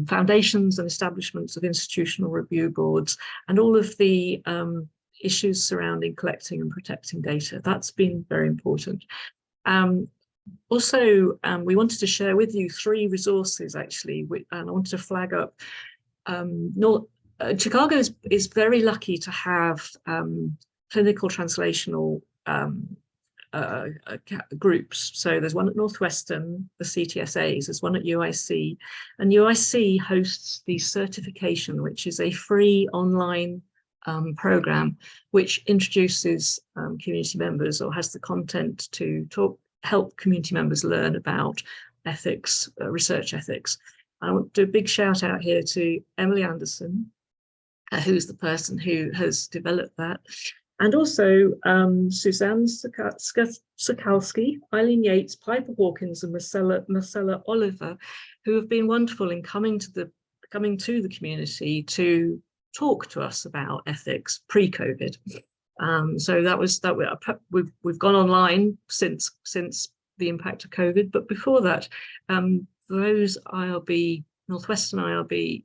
foundations and establishments of institutional review boards, and all of the issues surrounding collecting and protecting data. That's been very important. Also, we wanted to share with you 3 resources, actually, and I wanted to flag up. Chicago is very lucky to have clinical translational groups. So there's one at Northwestern, the CTSAs, there's one at UIC, and UIC hosts the certification, which is a free online program, which introduces community members or has the content to help community members learn about ethics, research ethics. I want to do a big shout out here to Emily Anderson, who's the person who has developed that. And also Suzanne Sokalski, Eileen Yates, Piper Hawkins, and Marcella Oliver, who have been wonderful in coming to the community to talk to us about ethics pre-COVID. So we've gone online since the impact of COVID, but before that, those IRB, Northwestern IRB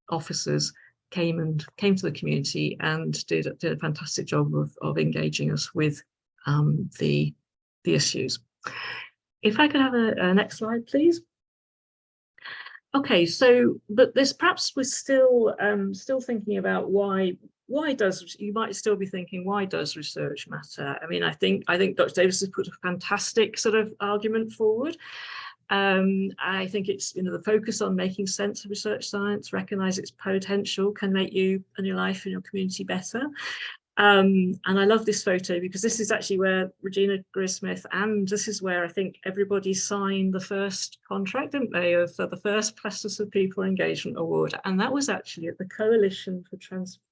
officers came to the community and did a fantastic job of engaging us with the issues. If I could have a next slide, please. Okay, so but this perhaps we're still thinking about why does, you might still be thinking, why does research matter? I mean, I think Dr. Davis has put a fantastic sort of argument forward. I think it's, the focus on making sense of research science, recognize its potential, can make you and your life and your community better. And I love this photo because this is actually where Regina Greersmith, and this is where I think everybody signed the first contract, didn't they, of the first Plastics of People Engagement Award. And that was actually at the Coalition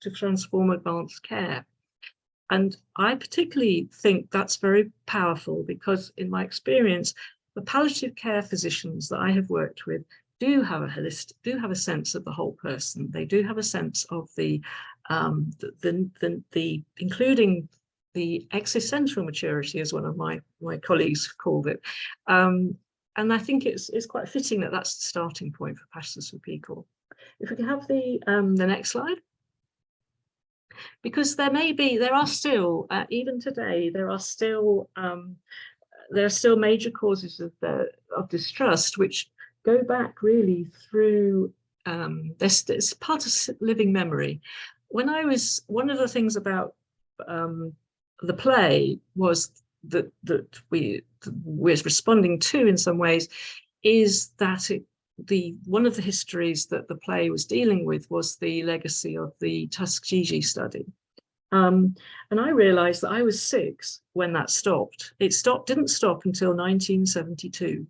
to Transform Advanced Care. And I particularly think that's very powerful because in my experience, the palliative care physicians that I have worked with do have a sense of the whole person. They do have a sense of the including the existential maturity, as one of my colleagues called it. And I think it's quite fitting that that's the starting point for Pastors for People. If we can have the next slide. Because there are still, even today, there are still major causes of distrust, which go back really through, it's part of living memory. One of the things about the play was that we're responding to in some ways is that one of the histories that the play was dealing with was the legacy of the Tuskegee study. And I realized that I was 6 when that stopped. It didn't stop until 1972.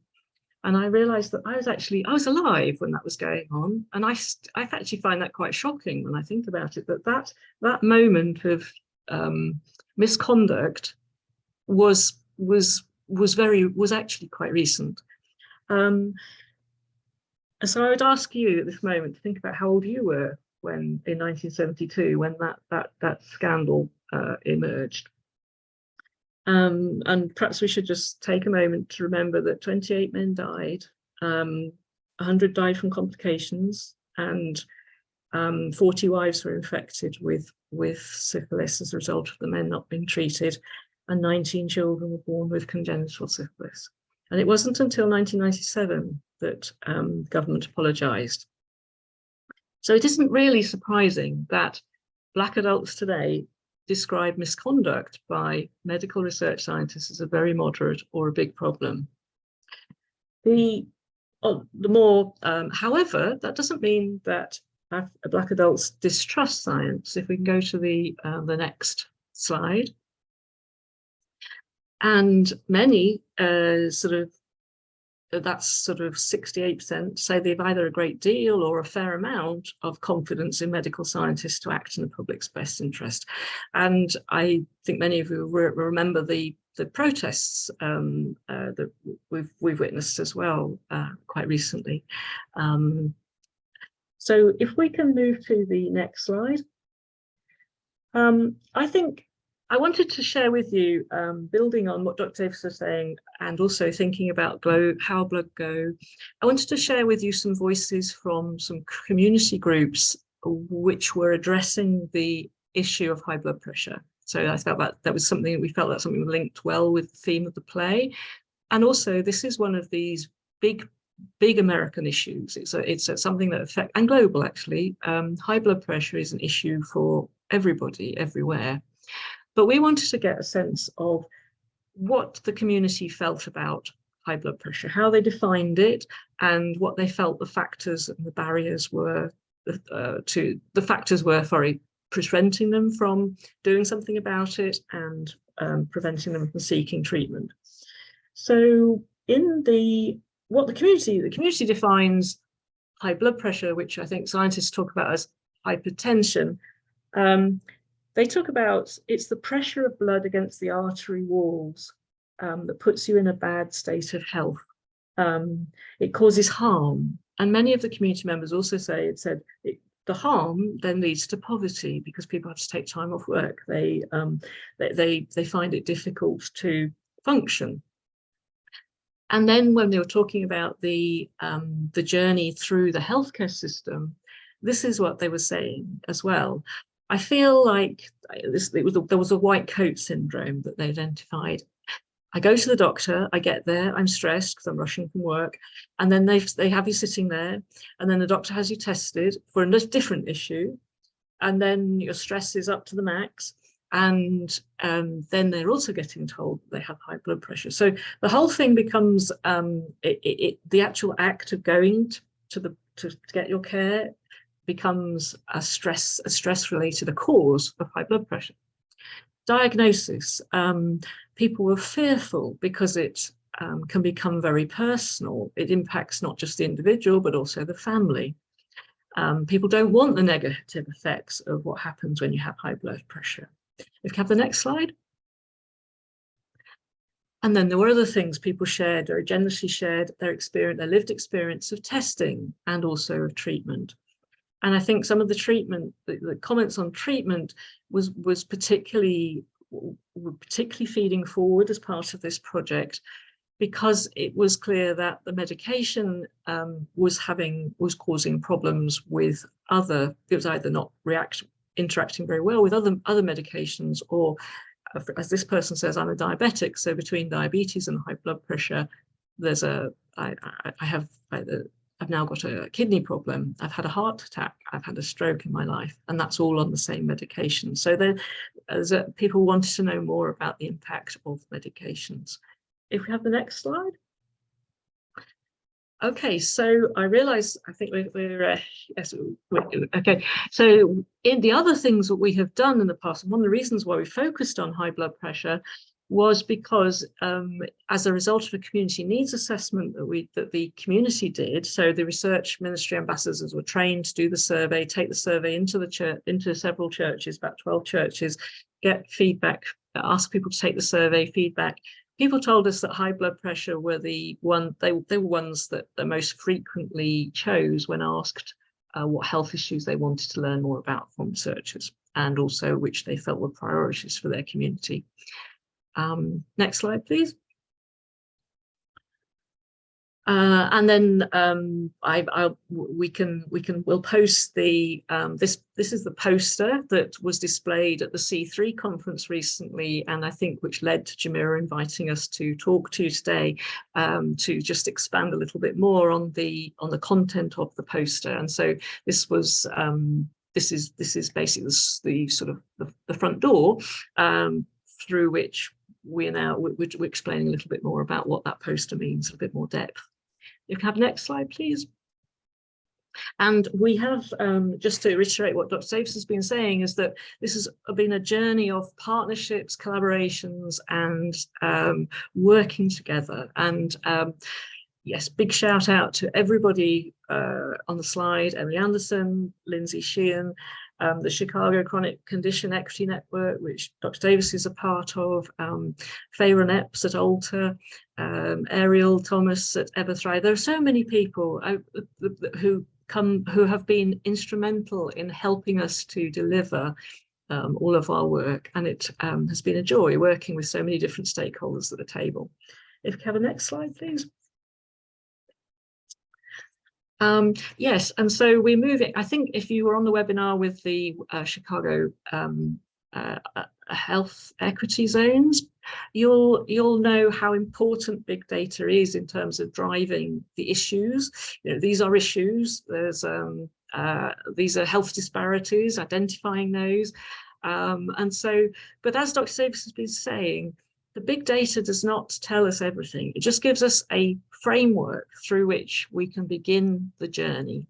And I realized that I was alive when that was going on. And I actually find that quite shocking when I think about it, that moment of misconduct was actually quite recent. So I would ask you at this moment to think about how old you were when in 1972, when that scandal emerged. And perhaps we should just take a moment to remember that 28 men died, 100 died from complications, and 40 wives were infected with syphilis as a result of the men not being treated, and 19 children were born with congenital syphilis. And it wasn't until 1997 that government apologised. So it isn't really surprising that Black adults today describe misconduct by medical research scientists as a very moderate or a big problem. However, that doesn't mean that Black adults distrust science. If we can go to the next slide. And many that's sort of 68% say they've either a great deal or a fair amount of confidence in medical scientists to act in the public's best interest. And I think many of you remember the protests that we've witnessed as well quite recently. So if we can move to the next slide. I think I wanted to share with you, building on what Dr. Davis was saying, and also thinking about How Blood Go, I wanted to share with you some voices from some community groups which were addressing the issue of high blood pressure. So I felt that was something, we felt that something linked well with the theme of the play. And also this is one of these big American issues. It's something that affects, and global actually. High blood pressure is an issue for everybody, everywhere. But we wanted to get a sense of what the community felt about high blood pressure, how they defined it, and what they felt the factors and the barriers were preventing them from doing something about it, and preventing them from seeking treatment. So in the community defines high blood pressure, which I think scientists talk about as hypertension. They talk about it's the pressure of blood against the artery walls that puts you in a bad state of health. It causes harm. And many of the community members also say the harm then leads to poverty because people have to take time off work. They find it difficult to function. And then when they were talking about the journey through the healthcare system, this is what they were saying as well. I feel like there was a white coat syndrome that they identified. I go to the doctor, I get there, I'm stressed because I'm rushing from work, and then they have you sitting there, and then the doctor has you tested for a different issue, and then your stress is up to the max, and then they're also getting told they have high blood pressure. So the whole thing becomes the actual act of going to get your care becomes a stress related, a cause of high blood pressure. Diagnosis, people were fearful because it can become very personal. It impacts not just the individual, but also the family. People don't want the negative effects of what happens when you have high blood pressure. If you have the next slide. And then there were other things people shared or generously shared their lived experience of testing and also of treatment. And I think some of the treatment, the comments on treatment was particularly feeding forward as part of this project, because it was clear that the medication was causing problems with it was either not interacting very well with other medications, or as this person says, I'm a diabetic, so between diabetes and high blood pressure, I've now got a kidney problem, I've had a heart attack, I've had a stroke in my life, and that's all on the same medication. So people wanted to know more about the impact of medications. If we have the next slide. Okay, so I realize, I think okay. So in the other things that we have done in the past, and one of the reasons why we focused on high blood pressure was because as a result of a community needs assessment that the community did, so the research ministry ambassadors were trained to do the survey, take the survey into several churches, about 12 churches, get feedback, ask people to take the survey, feedback. People told us that high blood pressure were they were ones that the most frequently chose when asked what health issues they wanted to learn more about from researchers, and also which they felt were priorities for their community. Next slide, please. And then we'll post the this is the poster that was displayed at the C3 conference recently, and I think which led to Jamira inviting us to talk to you today, to just expand a little bit more on the content of the poster. And so this was this is basically the sort of the front door through which we're explaining a little bit more about what that poster means, a bit more depth. You can have next slide, please. And we have, just to reiterate what Dr. Davis has been saying, is that this has been a journey of partnerships, collaborations, and working together. And yes, big shout out to everybody on the slide: Emily Anderson, Lindsay Sheehan, the Chicago Chronic Condition Equity Network, which Dr. Davis is a part of, Feyron Epps at Alter, Ariel Thomas at Everthrive. There are so many people who have been instrumental in helping us to deliver all of our work, and it has been a joy working with so many different stakeholders at the table. If you have a next slide, please. Yes, and so we're moving. I think if you were on the webinar with the Chicago health equity zones, you'll know how important big data is in terms of driving the issues. You know, these are issues. These are health disparities, identifying those, and so. But as Dr. Davis has been saying, the big data does not tell us everything. It just gives us a framework through which we can begin the journey.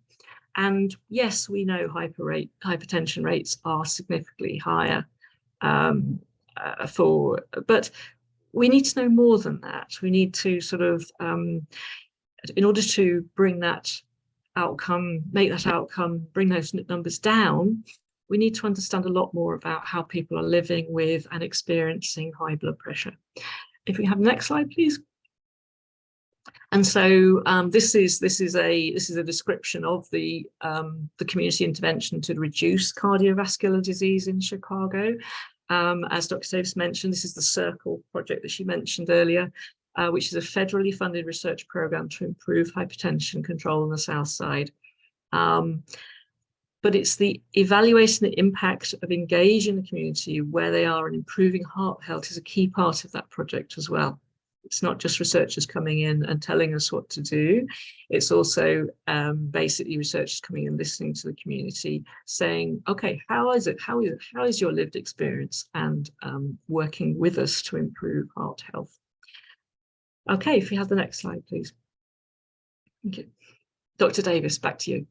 And yes, we know hypertension rates are significantly higher but we need to know more than that. We need to sort of, in order to bring that outcome, bring those numbers down, we need to understand a lot more about how people are living with and experiencing high blood pressure. If we have the next slide, please. And so this is a description of the community intervention to reduce cardiovascular disease in Chicago. As Dr. Davis mentioned, this is the CIRCLE project that she mentioned earlier, which is a federally funded research program to improve hypertension control on the South Side. But it's the evaluating the impact of engaging the community where they are and improving heart health is a key part of that project as well. It's not just researchers coming in and telling us what to do. It's also basically researchers coming and listening to the community, saying, okay, how is it? How is your lived experience? And working with us to improve heart health. Okay, if we have the next slide, please. Thank you. Dr. Davis, back to you.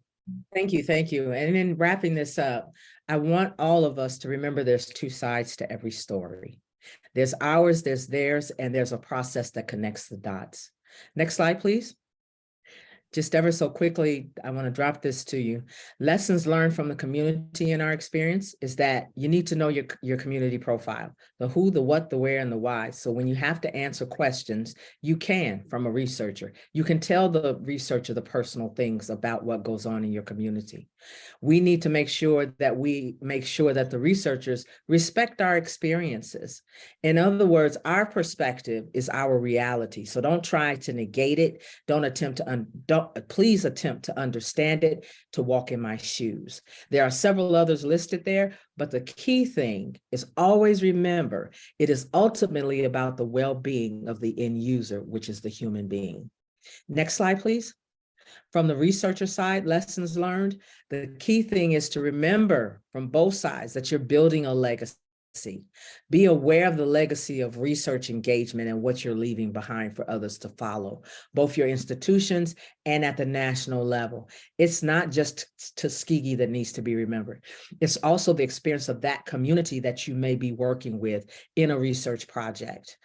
Thank you, thank you. And in wrapping this up, I want all of us to remember there's two sides to every story. There's ours, there's theirs, and there's a process that connects the dots. Next slide, please. Just ever so quickly, I want to drop this to you. Lessons learned from the community in our experience is that you need to know your community profile, the who, the what, the where, and the why. So when you have to answer questions, you can, from a researcher, you can tell the researcher the personal things about what goes on in your community. We need to make sure that the researchers respect our experiences. In other words, our perspective is our reality. So don't try to negate it. Please attempt to understand it, to walk in my shoes. There are several others listed there, but the key thing is always remember, it is ultimately about the well-being of the end user, which is the human being. Next slide, please. From the researcher side, lessons learned, the key thing is to remember from both sides that you're building a legacy. Be aware of the legacy of research engagement and what you're leaving behind for others to follow, both your institutions and at the national level. It's not just Tuskegee that needs to be remembered. It's also the experience of that community that you may be working with in a research project.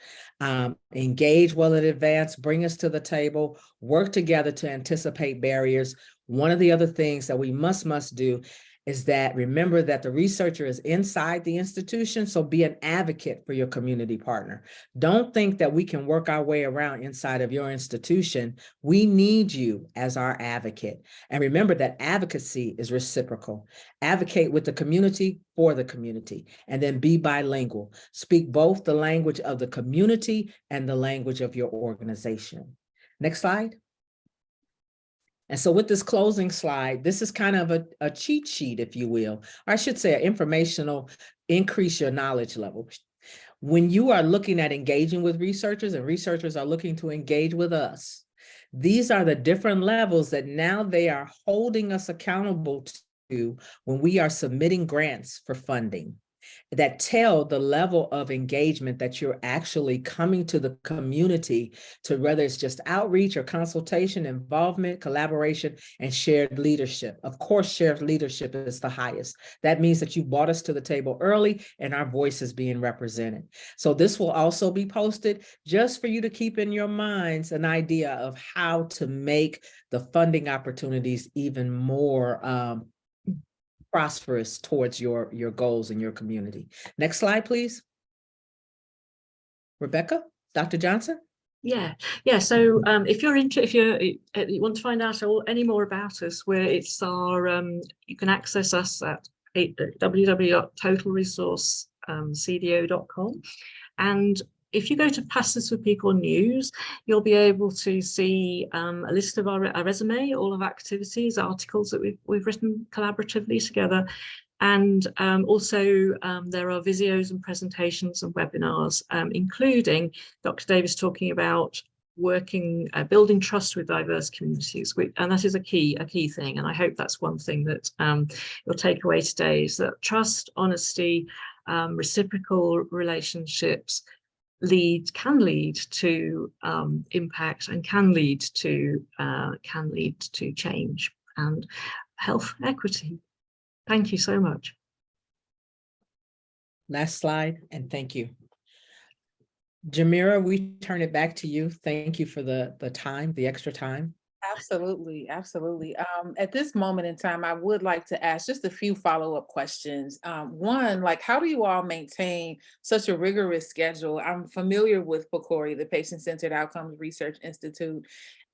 Engage well in advance, bring us to the table, work together to anticipate barriers. One of the other things that we must do is that remember that the researcher is inside the institution, so be an advocate for your community partner. Don't think that we can work our way around inside of your institution. We need you as our advocate. And remember that advocacy is reciprocal. Advocate with the community for the community, and then be bilingual. Speak both the language of the community and the language of your organization. Next slide. And so with this closing slide, this is kind of a cheat sheet, if you will, or I should say an informational, increase your knowledge level. When you are looking at engaging with researchers and researchers are looking to engage with us, these are the different levels that now they are holding us accountable to when we are submitting grants for funding, that tell the level of engagement that you're actually coming to the community to, whether it's just outreach or consultation, involvement, collaboration, and shared leadership. Of course, shared leadership is the highest. That means that you brought us to the table early and our voice is being represented. So this will also be posted just for you to keep in your minds an idea of how to make the funding opportunities even more prosperous towards your goals in your community. Next slide, please. Rebecca, Dr. Johnson? Yeah. So if you're interested, if you want to find out any more about us, where it's our, you can access us at www.totalresourcecdo.com. And if you go to Pastors for People News, you'll be able to see a list of our resume, all of our activities, articles that we've written collaboratively together. And also there are videos and presentations and webinars, including Dr. Davis talking about building trust with diverse communities, and that is a key thing. And I hope that's one thing that you'll take away today, is that trust, honesty, reciprocal relationships can lead to impact, and can lead to change. And health equity. Thank you so much. Last slide, and thank you. Jamira, we turn it back to you. Thank you for the time, the extra time. Absolutely, absolutely. At this moment in time, I would like to ask just a few follow-up questions. One, like, how do you all maintain such a rigorous schedule? I'm familiar with PCORI, the Patient-Centered Outcomes Research Institute,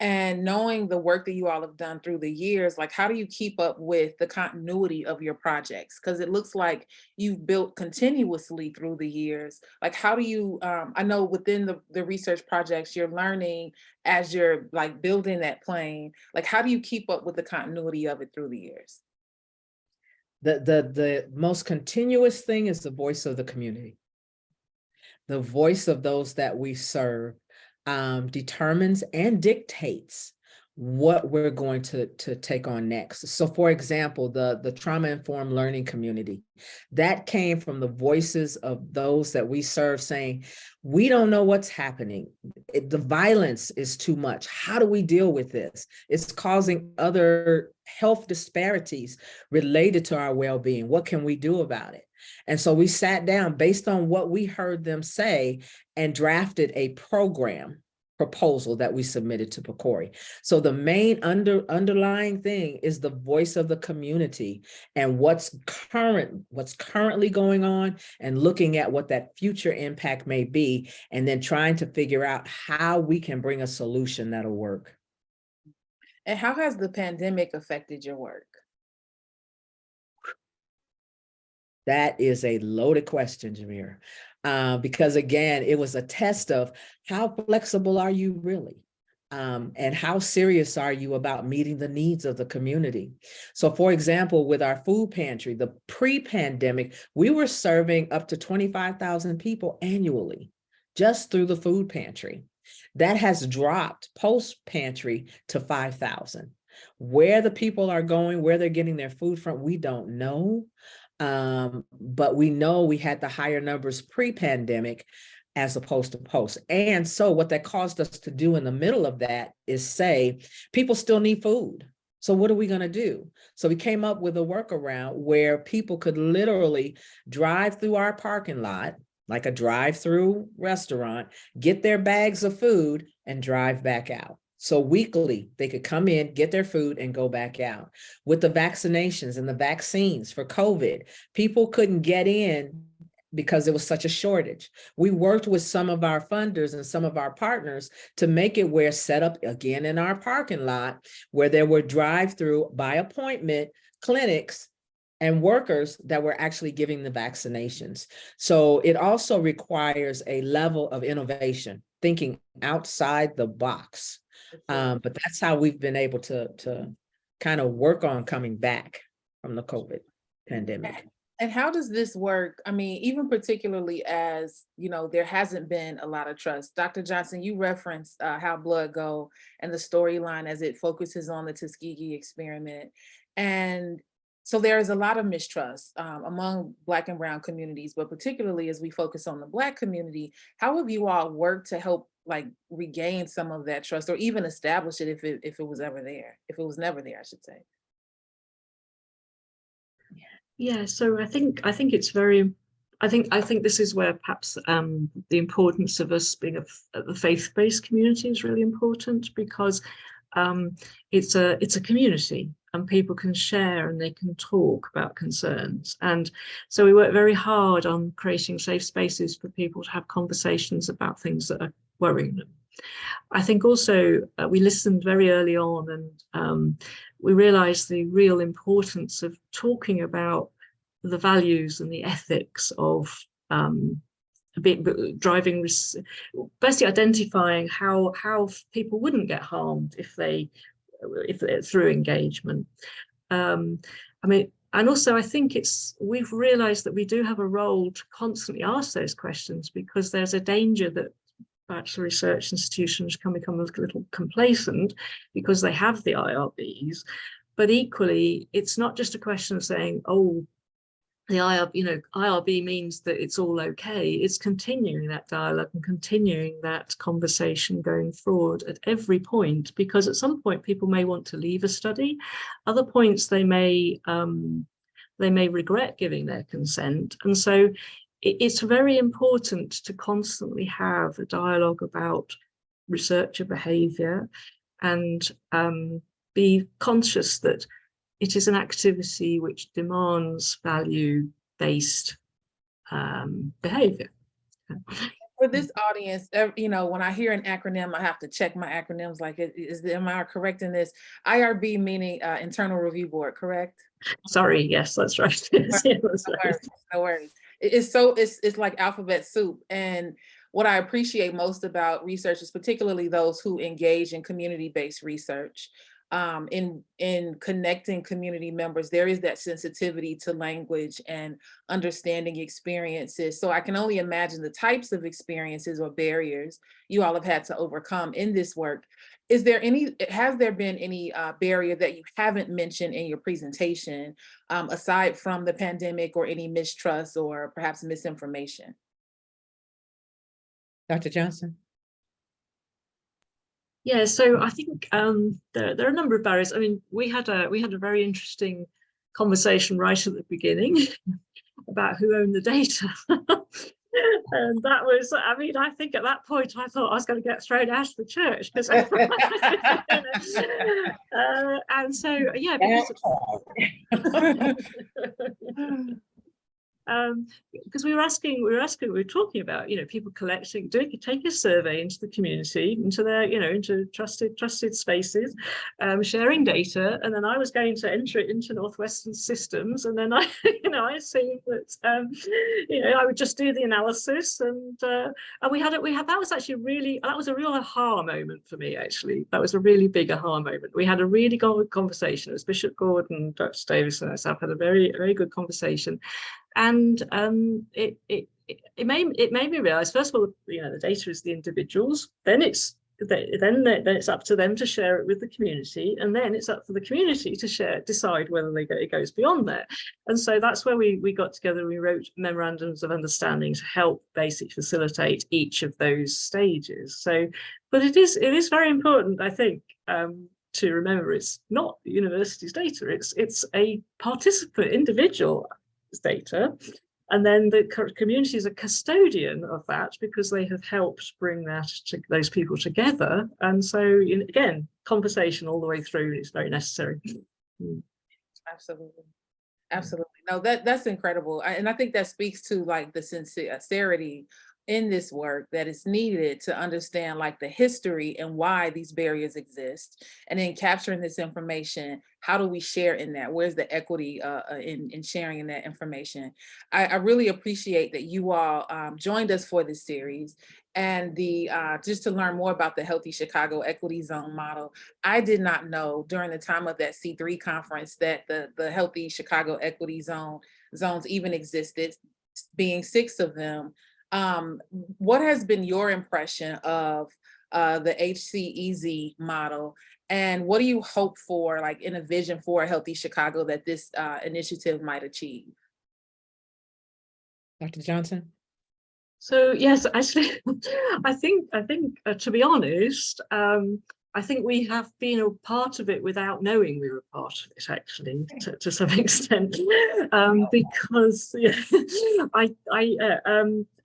and knowing the work that you all have done through the years, like, how do you keep up with the continuity of your projects? Because it looks like you've built continuously through the years. Like, how do you, I know within the research projects, you're learning as you're like building that plane, like how do you keep up with the continuity of it through the years? The most continuous thing is the voice of the community. The voice of those that we serve determines and dictates what we're going to take on next. So for example, the trauma-informed learning community, that came from the voices of those that we serve saying, we don't know what's happening. The violence is too much. How do we deal with this? It's causing other health disparities related to our well-being. What can we do about it? And so we sat down based on what we heard them say and drafted a proposal that we submitted to PCORI. So the main underlying thing is the voice of the community and what's currently going on, and looking at what that future impact may be, and then trying to figure out how we can bring a solution that'll work. And how has the pandemic affected your work? That is a loaded question, Jamir, because again, it was a test of how flexible are you really? And how serious are you about meeting the needs of the community? So for example, with our food pantry, the pre-pandemic, we were serving up to 25,000 people annually, just through the food pantry. That has dropped post-pantry to 5,000. Where the people are going, where they're getting their food from, we don't know. But we know we had the higher numbers pre-pandemic as opposed to post. And so what that caused us to do in the middle of that is say, people still need food. So what are we going to do? So we came up with a workaround where people could literally drive through our parking lot, like a drive-through restaurant, get their bags of food and drive back out. So weekly, they could come in, get their food, and go back out. With the vaccinations and the vaccines for COVID, people couldn't get in because there was such a shortage. We worked with some of our funders and some of our partners to make it where, set up again in our parking lot, where there were drive-through by appointment clinics and workers that were actually giving the vaccinations. So it also requires a level of innovation, thinking outside the box. But that's how we've been able to kind of work on coming back from the COVID pandemic. And how does this work? I mean, even particularly as, you know, there hasn't been a lot of trust. Dr. Johnson, you referenced How Blood Go and the storyline as it focuses on the Tuskegee experiment. And so there is a lot of mistrust among Black and Brown communities, but particularly as we focus on the Black community, how have you all worked to help like regain some of that trust, or even establish it if it was ever there, if it was never there, I should say? Yeah, so I think it's very, I think this is where perhaps the importance of us being a faith-based community is really important, because it's a community and people can share and they can talk about concerns. And so we work very hard on creating safe spaces for people to have conversations about things that are worrying them. I think also we listened very early on, and we realized the real importance of talking about the values and the ethics of driving, basically identifying how people wouldn't get harmed if through engagement. I mean, and also I think we've realized that we do have a role to constantly ask those questions, because there's a danger that bachelor research institutions can become a little complacent because they have the IRBs, but equally it's not just a question of saying, oh, the IRB means that it's all okay. It's continuing that dialogue and continuing that conversation going forward at every point, because at some point people may want to leave a study. Other points they may regret giving their consent. And so it's very important to constantly have a dialogue about researcher behavior, and be conscious that it is an activity which demands value-based behavior. For this audience, when I hear an acronym, I have to check my acronyms. Like, am I correct in this? IRB meaning Internal Review Board, correct? Sorry, yes, that's right. Yes, yeah, that's right. No worries. It's like alphabet soup. And what I appreciate most about researchers, particularly those who engage in community-based research, in connecting community members, there is that sensitivity to language and understanding experiences. So I can only imagine the types of experiences or barriers you all have had to overcome in this work. Has there been any barrier that you haven't mentioned in your presentation, aside from the pandemic, or any mistrust or perhaps misinformation? Dr. Johnson? Yeah, so I think there are a number of barriers. I mean, we had a very interesting conversation right at the beginning about who owned the data. And that was, I mean, I think at that point I thought I was going to get thrown out of the church, because and so yeah, because we were talking about, people collecting, taking a survey into the community, into their, into trusted spaces, sharing data, and then I was going to enter it into Northwestern systems, and then I assumed that I would just do the analysis, and we had that was actually that was a real aha moment for me. Actually, that was a really big aha moment. We had a really good conversation. It was Bishop Gordon, Dr. Davis, and myself had a very, very good conversation. And it made me realize, first of all, the data is the individuals, then it's up to them to share it with the community, and then it's up for the community to decide whether it goes beyond that. And so that's where we got together. We wrote memorandums of understanding to help basically facilitate each of those stages. So, but it is very important, I think, to remember it's not the university's data. It's a participant, individual data, and then the community is a custodian of that, because they have helped bring those people together. And so again, conversation all the way through is very necessary. Absolutely. No, that's incredible. And I think that speaks to like the sincerity in this work that is needed to understand like the history and why these barriers exist. And then capturing this information, how do we share in that? Where's the equity in sharing in that information? I really appreciate that you all joined us for this series, and just to learn more about the Healthy Chicago Equity Zone model. I did not know during the time of that C3 conference that the Healthy Chicago Equity zones even existed, being 6 of them. What has been your impression of the HCEZ model, and what do you hope for, like in a vision for a Healthy Chicago, that this initiative might achieve? Dr. Johnson? So yes, actually, I think to be honest, I think we have been a part of it without knowing we were a part of it, actually, to some extent, because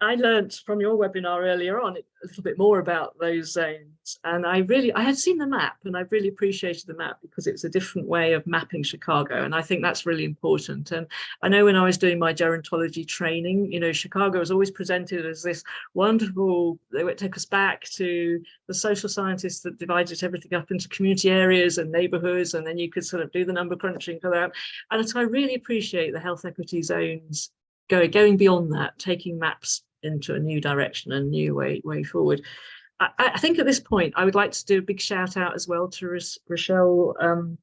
I learned from your webinar earlier on a little bit more about those zones, and I had seen the map, and I really appreciated the map because it's a different way of mapping Chicago, and I think that's really important. And I know when I was doing my gerontology training, Chicago was always presented as this wonderful, they would take us back to the social scientists that divided everything up into community areas and neighborhoods, and then you could sort of do the number crunching for that. And so I really appreciate the health equity zones going beyond that, taking maps into a new direction, a new way forward. I think at this point, I would like to do a big shout out as well to Rochelle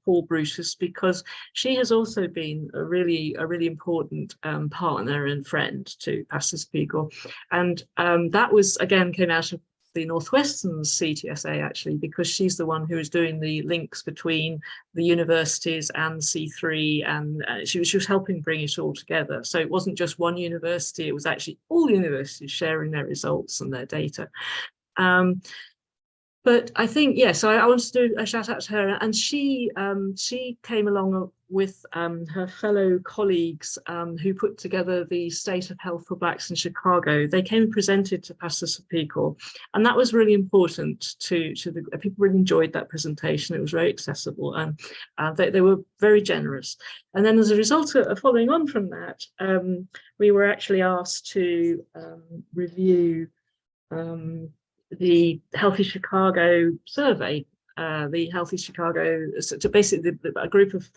Paul Brutus, because she has also been a really important partner and friend to Pastor Spiegel. And that was, again, came out of the Northwestern's CTSA, actually, because she's the one who is doing the links between the universities and C3, and she was helping bring it all together. So it wasn't just one university, it was actually all universities sharing their results and their data. But I think, yeah, so I wanted to do a shout out to her, and she came along with her fellow colleagues who put together the State of Health for Blacks in Chicago. They came and presented to Pastor Sapiko, and that was really important to the people. Really enjoyed that presentation. It was very accessible, and they were very generous. And then as a result of following on from that, we were actually asked to review the Healthy Chicago survey, the Healthy Chicago, so basically a group of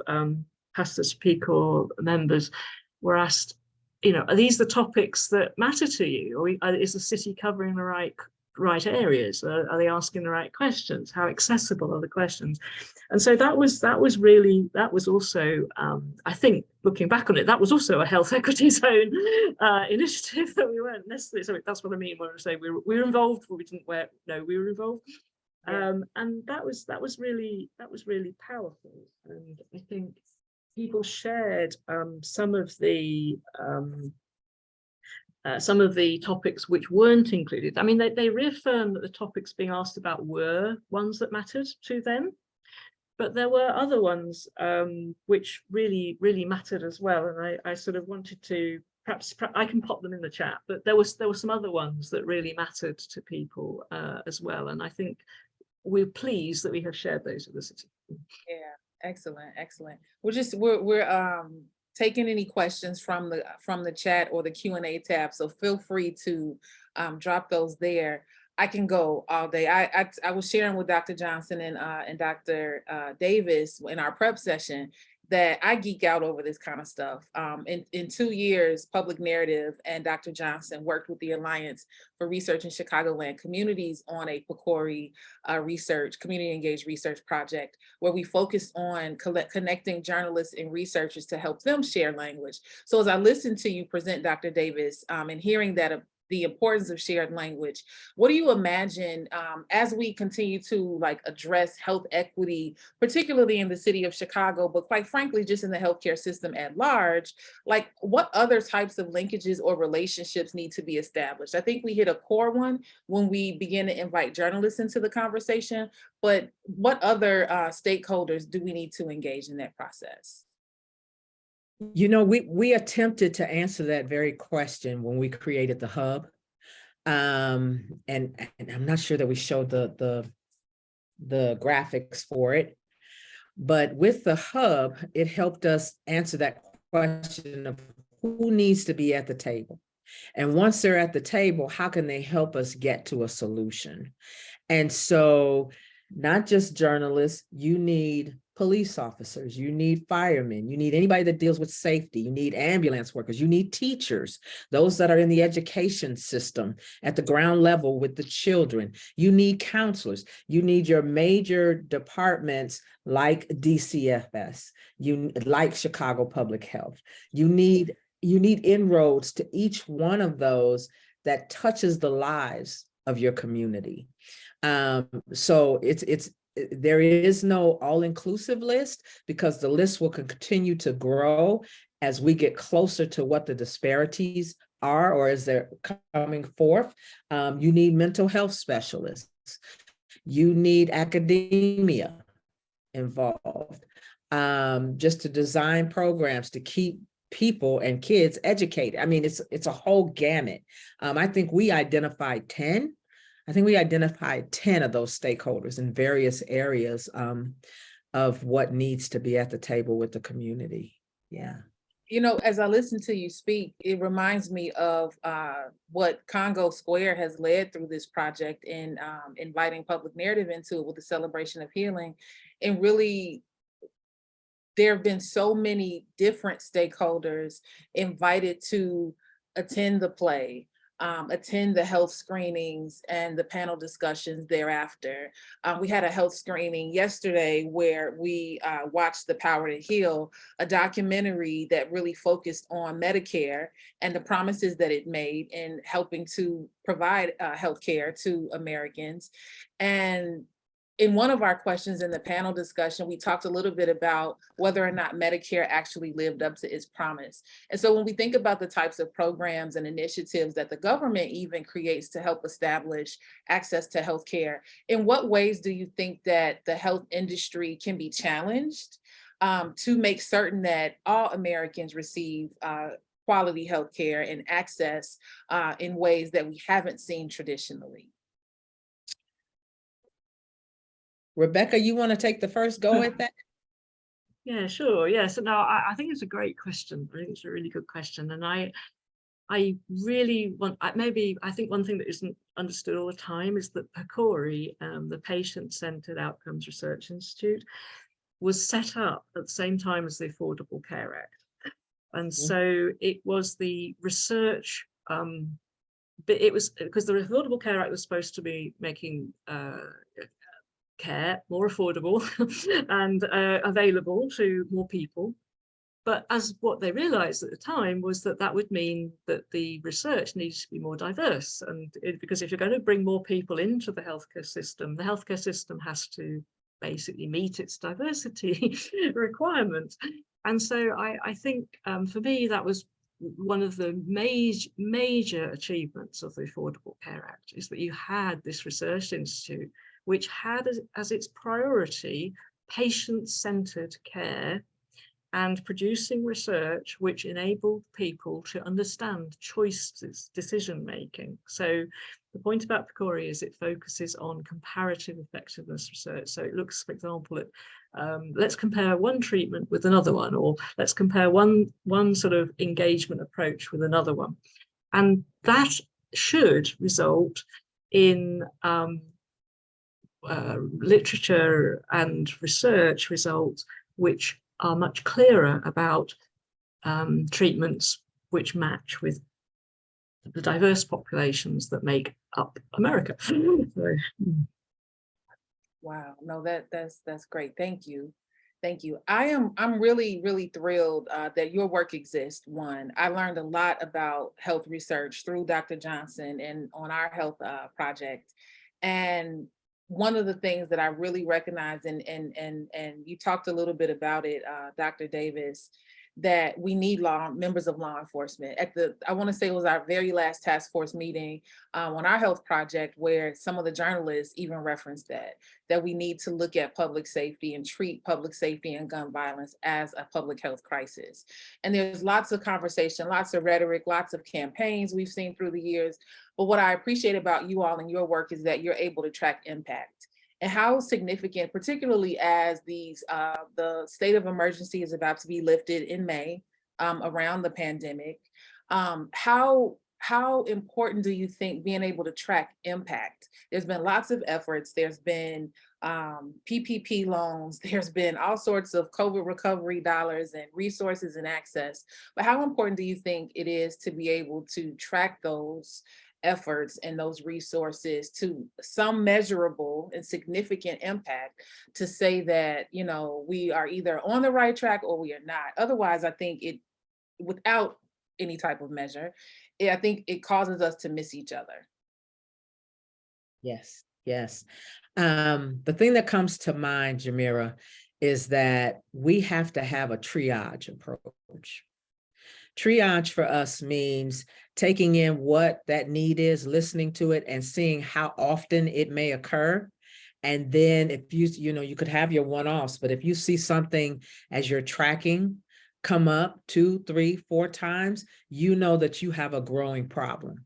Pastor Speaker members were asked, you know, are these the topics that matter to you? Or is the city covering the right areas? Are they asking the right questions? How accessible are the questions? And so that was also, I think, looking back on it, that was also a health equity zone initiative that we weren't necessarily. So that's what I mean when I say we were involved, but we didn't know we were involved. Yeah. And that was really powerful. And I think people shared some of the topics which weren't included. I mean, they reaffirmed that the topics being asked about were ones that mattered to them, but there were other ones which really mattered as well. And I sort of wanted to, perhaps I can pop them in the chat, but there were some other ones that really mattered to people as well. And I think we're pleased that we have shared those with the city. Yeah, excellent. We're taking any questions from the chat or the Q&A tab, so feel free to drop those there. I can go all day. I was sharing with Dr. Johnson and Dr. Davis in our prep session that I geek out over this kind of stuff. In 2 years, Public Narrative and Dr. Johnson worked with the Alliance for Research in Chicagoland Communities on a PCORI community engaged research project, where we focused on connecting journalists and researchers to help them share language. So as I listened to you present, Dr. Davis, and hearing that the importance of shared language, what do you imagine as we continue to address health equity, particularly in the city of Chicago, but quite frankly, just in the healthcare system at large, what other types of linkages or relationships need to be established? I think we hit a core one when we begin to invite journalists into the conversation, but what other stakeholders do we need to engage in that process? You know, we attempted to answer that very question when we created the hub, and I'm not sure that we showed the graphics for it, but with the hub, it helped us answer that question of who needs to be at the table, and once they're at the table, how can they help us get to a solution? And so, not just journalists, you need police officers, you need firemen, you need anybody that deals with safety, you need ambulance workers, you need teachers, those that are in the education system at the ground level with the children, you need counselors, you need your major departments like DCFS, like Chicago Public Health, you need inroads to each one of those that touches the lives of your community. So there is no all-inclusive list, because the list will continue to grow as we get closer to what the disparities are or as they're coming forth. You need mental health specialists. You need academia involved, just to design programs to keep people and kids educated. I mean, it's a whole gamut. I think we identified 10 of those stakeholders in various areas of what needs to be at the table with the community. Yeah. You know, as I listen to you speak, it reminds me of what Congo Square has led through this project in inviting public narrative into it with the celebration of healing. And really, there have been so many different stakeholders invited to attend the play, attend the health screenings and the panel discussions thereafter. We had a health screening yesterday where we watched The Power to Heal, a documentary that really focused on Medicare and the promises that it made in helping to provide healthcare to Americans. And in one of our questions in the panel discussion, we talked a little bit about whether or not Medicare actually lived up to its promise. And so when we think about the types of programs and initiatives that the government even creates to help establish access to healthcare, in what ways do you think that the health industry can be challenged to make certain that all Americans receive quality healthcare and access in ways that we haven't seen traditionally? Rebecca, you want to take the first go at that? Yeah, sure. Yeah. So now I think it's a great question. I think it's a really good question. And I really want, I think one thing that isn't understood all the time is that PCORI, the Patient-Centered Outcomes Research Institute, was set up at the same time as the Affordable Care Act. And so it was the research, but it was because the Affordable Care Act was supposed to be making care more affordable and available to more people. But as what they realized at the time was that that would mean that the research needs to be more diverse. And because if you're going to bring more people into the healthcare system has to basically meet its diversity requirements. And so I think for me, that was one of the major achievements of the Affordable Care Act, is that you had this research institute which had as its priority patient-centered care and producing research which enabled people to understand choices, decision-making. So the point about PCORI is it focuses on comparative effectiveness research. So it looks, for example, at let's compare one treatment with another one, or let's compare one sort of engagement approach with another one. And that should result in literature and research results which are much clearer about treatments which match with the diverse populations that make up America. So, wow, no, that's great. Thank you. Thank you. I'm really thrilled that your work exists. One, I learned a lot about health research through Dr. Johnson and on our health project. And one of the things that I really recognize, and you talked a little bit about it, Dr. Davis, that we need members of law enforcement. I want to say it was our very last task force meeting on our health project, where some of the journalists even referenced that we need to look at public safety and treat public safety and gun violence as a public health crisis. And there's lots of conversation, lots of rhetoric, lots of campaigns we've seen through the years. But what I appreciate about you all and your work is that you're able to track impact. And how significant, particularly as the state of emergency is about to be lifted in May around the pandemic, how important do you think being able to track impact? There's been lots of efforts. There's been PPP loans. There's been all sorts of COVID recovery dollars and resources and access. But how important do you think it is to be able to track those efforts and those resources to some measurable and significant impact to say that, you know, we are either on the right track or we are not? Otherwise, I think without any type of measure, I think it causes us to miss each other. Yes, yes. The thing that comes to mind, Jamira, is that we have to have a triage approach. Triage for us means taking in what that need is, listening to it, and seeing how often it may occur. And then if you could have your one-offs, but if you see something as you're tracking come up 2, 3, 4 times, you know that you have a growing problem.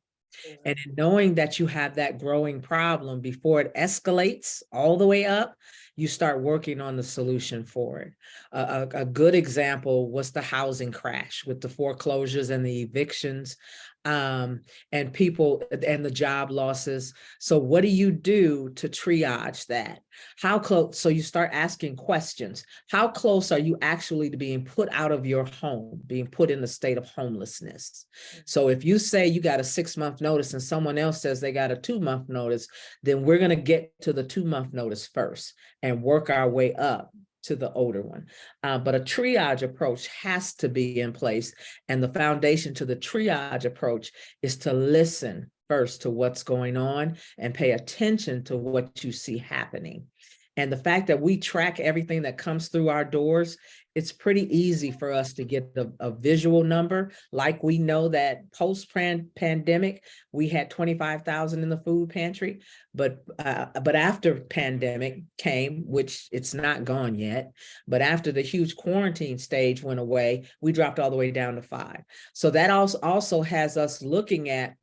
And in knowing that you have that growing problem, before it escalates all the way up, you start working on the solution for it. A good example was the housing crash with the foreclosures and the evictions. and people and the job losses. So what do you do to triage that? How close? So you start asking questions. How close are you actually to being put out of your home, being put in the state of homelessness? So if you say you got a 6-month notice and someone else says they got a 2-month notice, then we're going to get to the 2-month notice first and work our way up to the older one. But a triage approach has to be in place. And the foundation to the triage approach is to listen first to what's going on and pay attention to what you see happening. And the fact that we track everything that comes through our doors, it's pretty easy for us to get a visual number. Like we know that post-pandemic, we had 25,000 in the food pantry, but after pandemic came, which it's not gone yet, but after the huge quarantine stage went away, we dropped all the way down to 5. So that also has us looking at,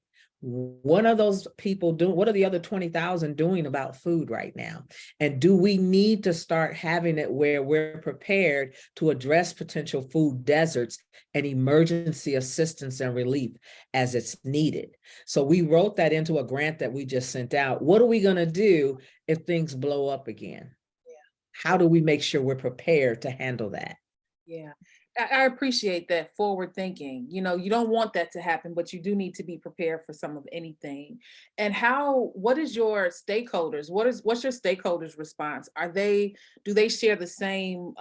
what are those people doing? What are the other 20,000 doing about food right now? And do we need to start having it where we're prepared to address potential food deserts and emergency assistance and relief as it's needed? So we wrote that into a grant that we just sent out. What are we going to do if things blow up again? How do we make sure we're prepared to handle that? Yeah, I appreciate that forward thinking. You know, you don't want that to happen, but you do need to be prepared for some of anything. And what is your stakeholders? What's your stakeholders' response? Do they share the same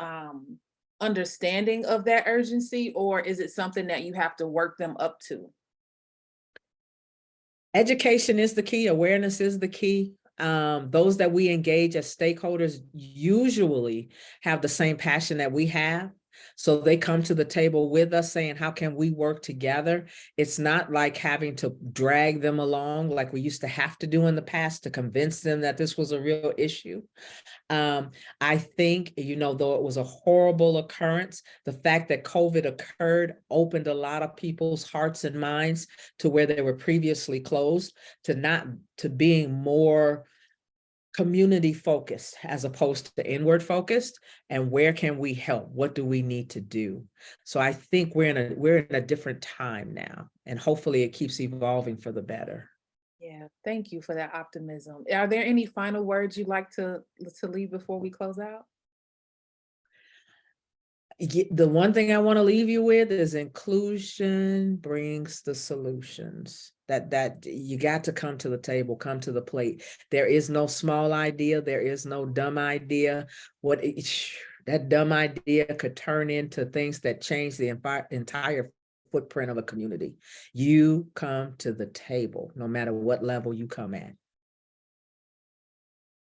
understanding of that urgency, or is it something that you have to work them up to? Education is the key. Awareness is the key. Those that we engage as stakeholders usually have the same passion that we have. So they come to the table with us saying, how can we work together? It's not like having to drag them along like we used to have to do in the past to convince them that this was a real issue. I think, though it was a horrible occurrence, the fact that COVID occurred opened a lot of people's hearts and minds to where they were previously closed, to being more community focused as opposed to inward focused. And where can we help? What do we need to do? So I think we're in a different time now, and hopefully it keeps evolving for the better. Yeah, thank you for that optimism. Are there any final words you'd like to leave before we close out? The one thing I want to leave you with is inclusion brings the solutions. That you got to come to the table, come to the plate. There is no small idea. There is no dumb idea. That dumb idea could turn into things that change the entire footprint of a community. You come to the table, no matter what level you come at.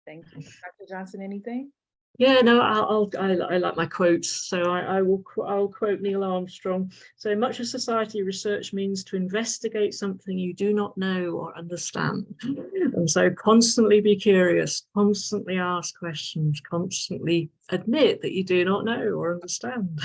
Thank you. Dr. Johnson, anything? Yeah, no, I like my quotes, so I'll quote Neil Armstrong. So much of society research means to investigate something you do not know or understand, and so constantly be curious, constantly ask questions, constantly admit that you do not know or understand.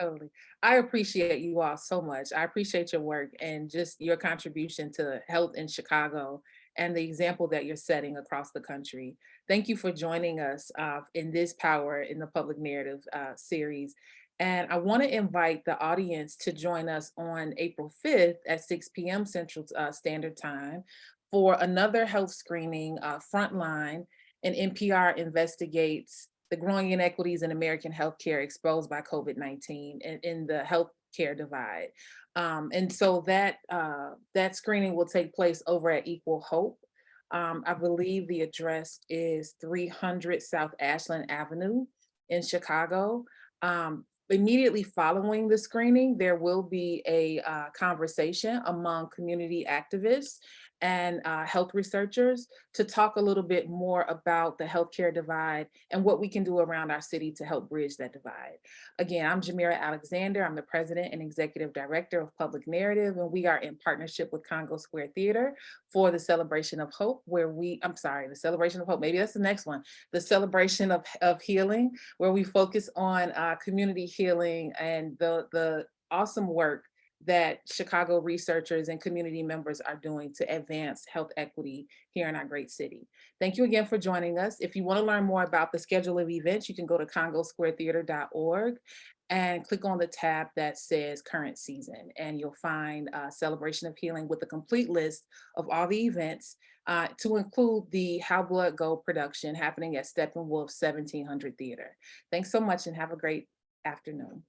Totally. I appreciate you all so much. I appreciate your work and just your contribution to health in Chicago and the example that you're setting across the country. Thank you for joining us in this Power in the Public Narrative series. And I want to invite the audience to join us on April 5th at 6 p.m. Central Standard Time for another health screening, Frontline, and NPR investigates the growing inequities in American healthcare exposed by COVID-19 and in the healthcare divide. And so that screening will take place over at Equal Hope. I believe the address is 300 South Ashland Avenue in Chicago. Immediately following the screening, there will be a conversation among community activists and health researchers to talk a little bit more about the healthcare divide and what we can do around our city to help bridge that divide. Again, I'm Jamira Alexander. I'm the president and executive director of Public Narrative, and we are in partnership with Congo Square Theater for the Celebration of Hope, the Celebration of Hope, maybe that's the next one, the Celebration of Healing, where we focus on community healing and the awesome work that Chicago researchers and community members are doing to advance health equity here in our great city. Thank you again for joining us. If you want to learn more about the schedule of events, you can go to congosquaretheater.org. and click on the tab that says current season, and you'll find Celebration of Healing with a complete list of all the events, to include the How Blood Go production happening at Steppenwolf 1700 Theater. Thanks so much and have a great afternoon.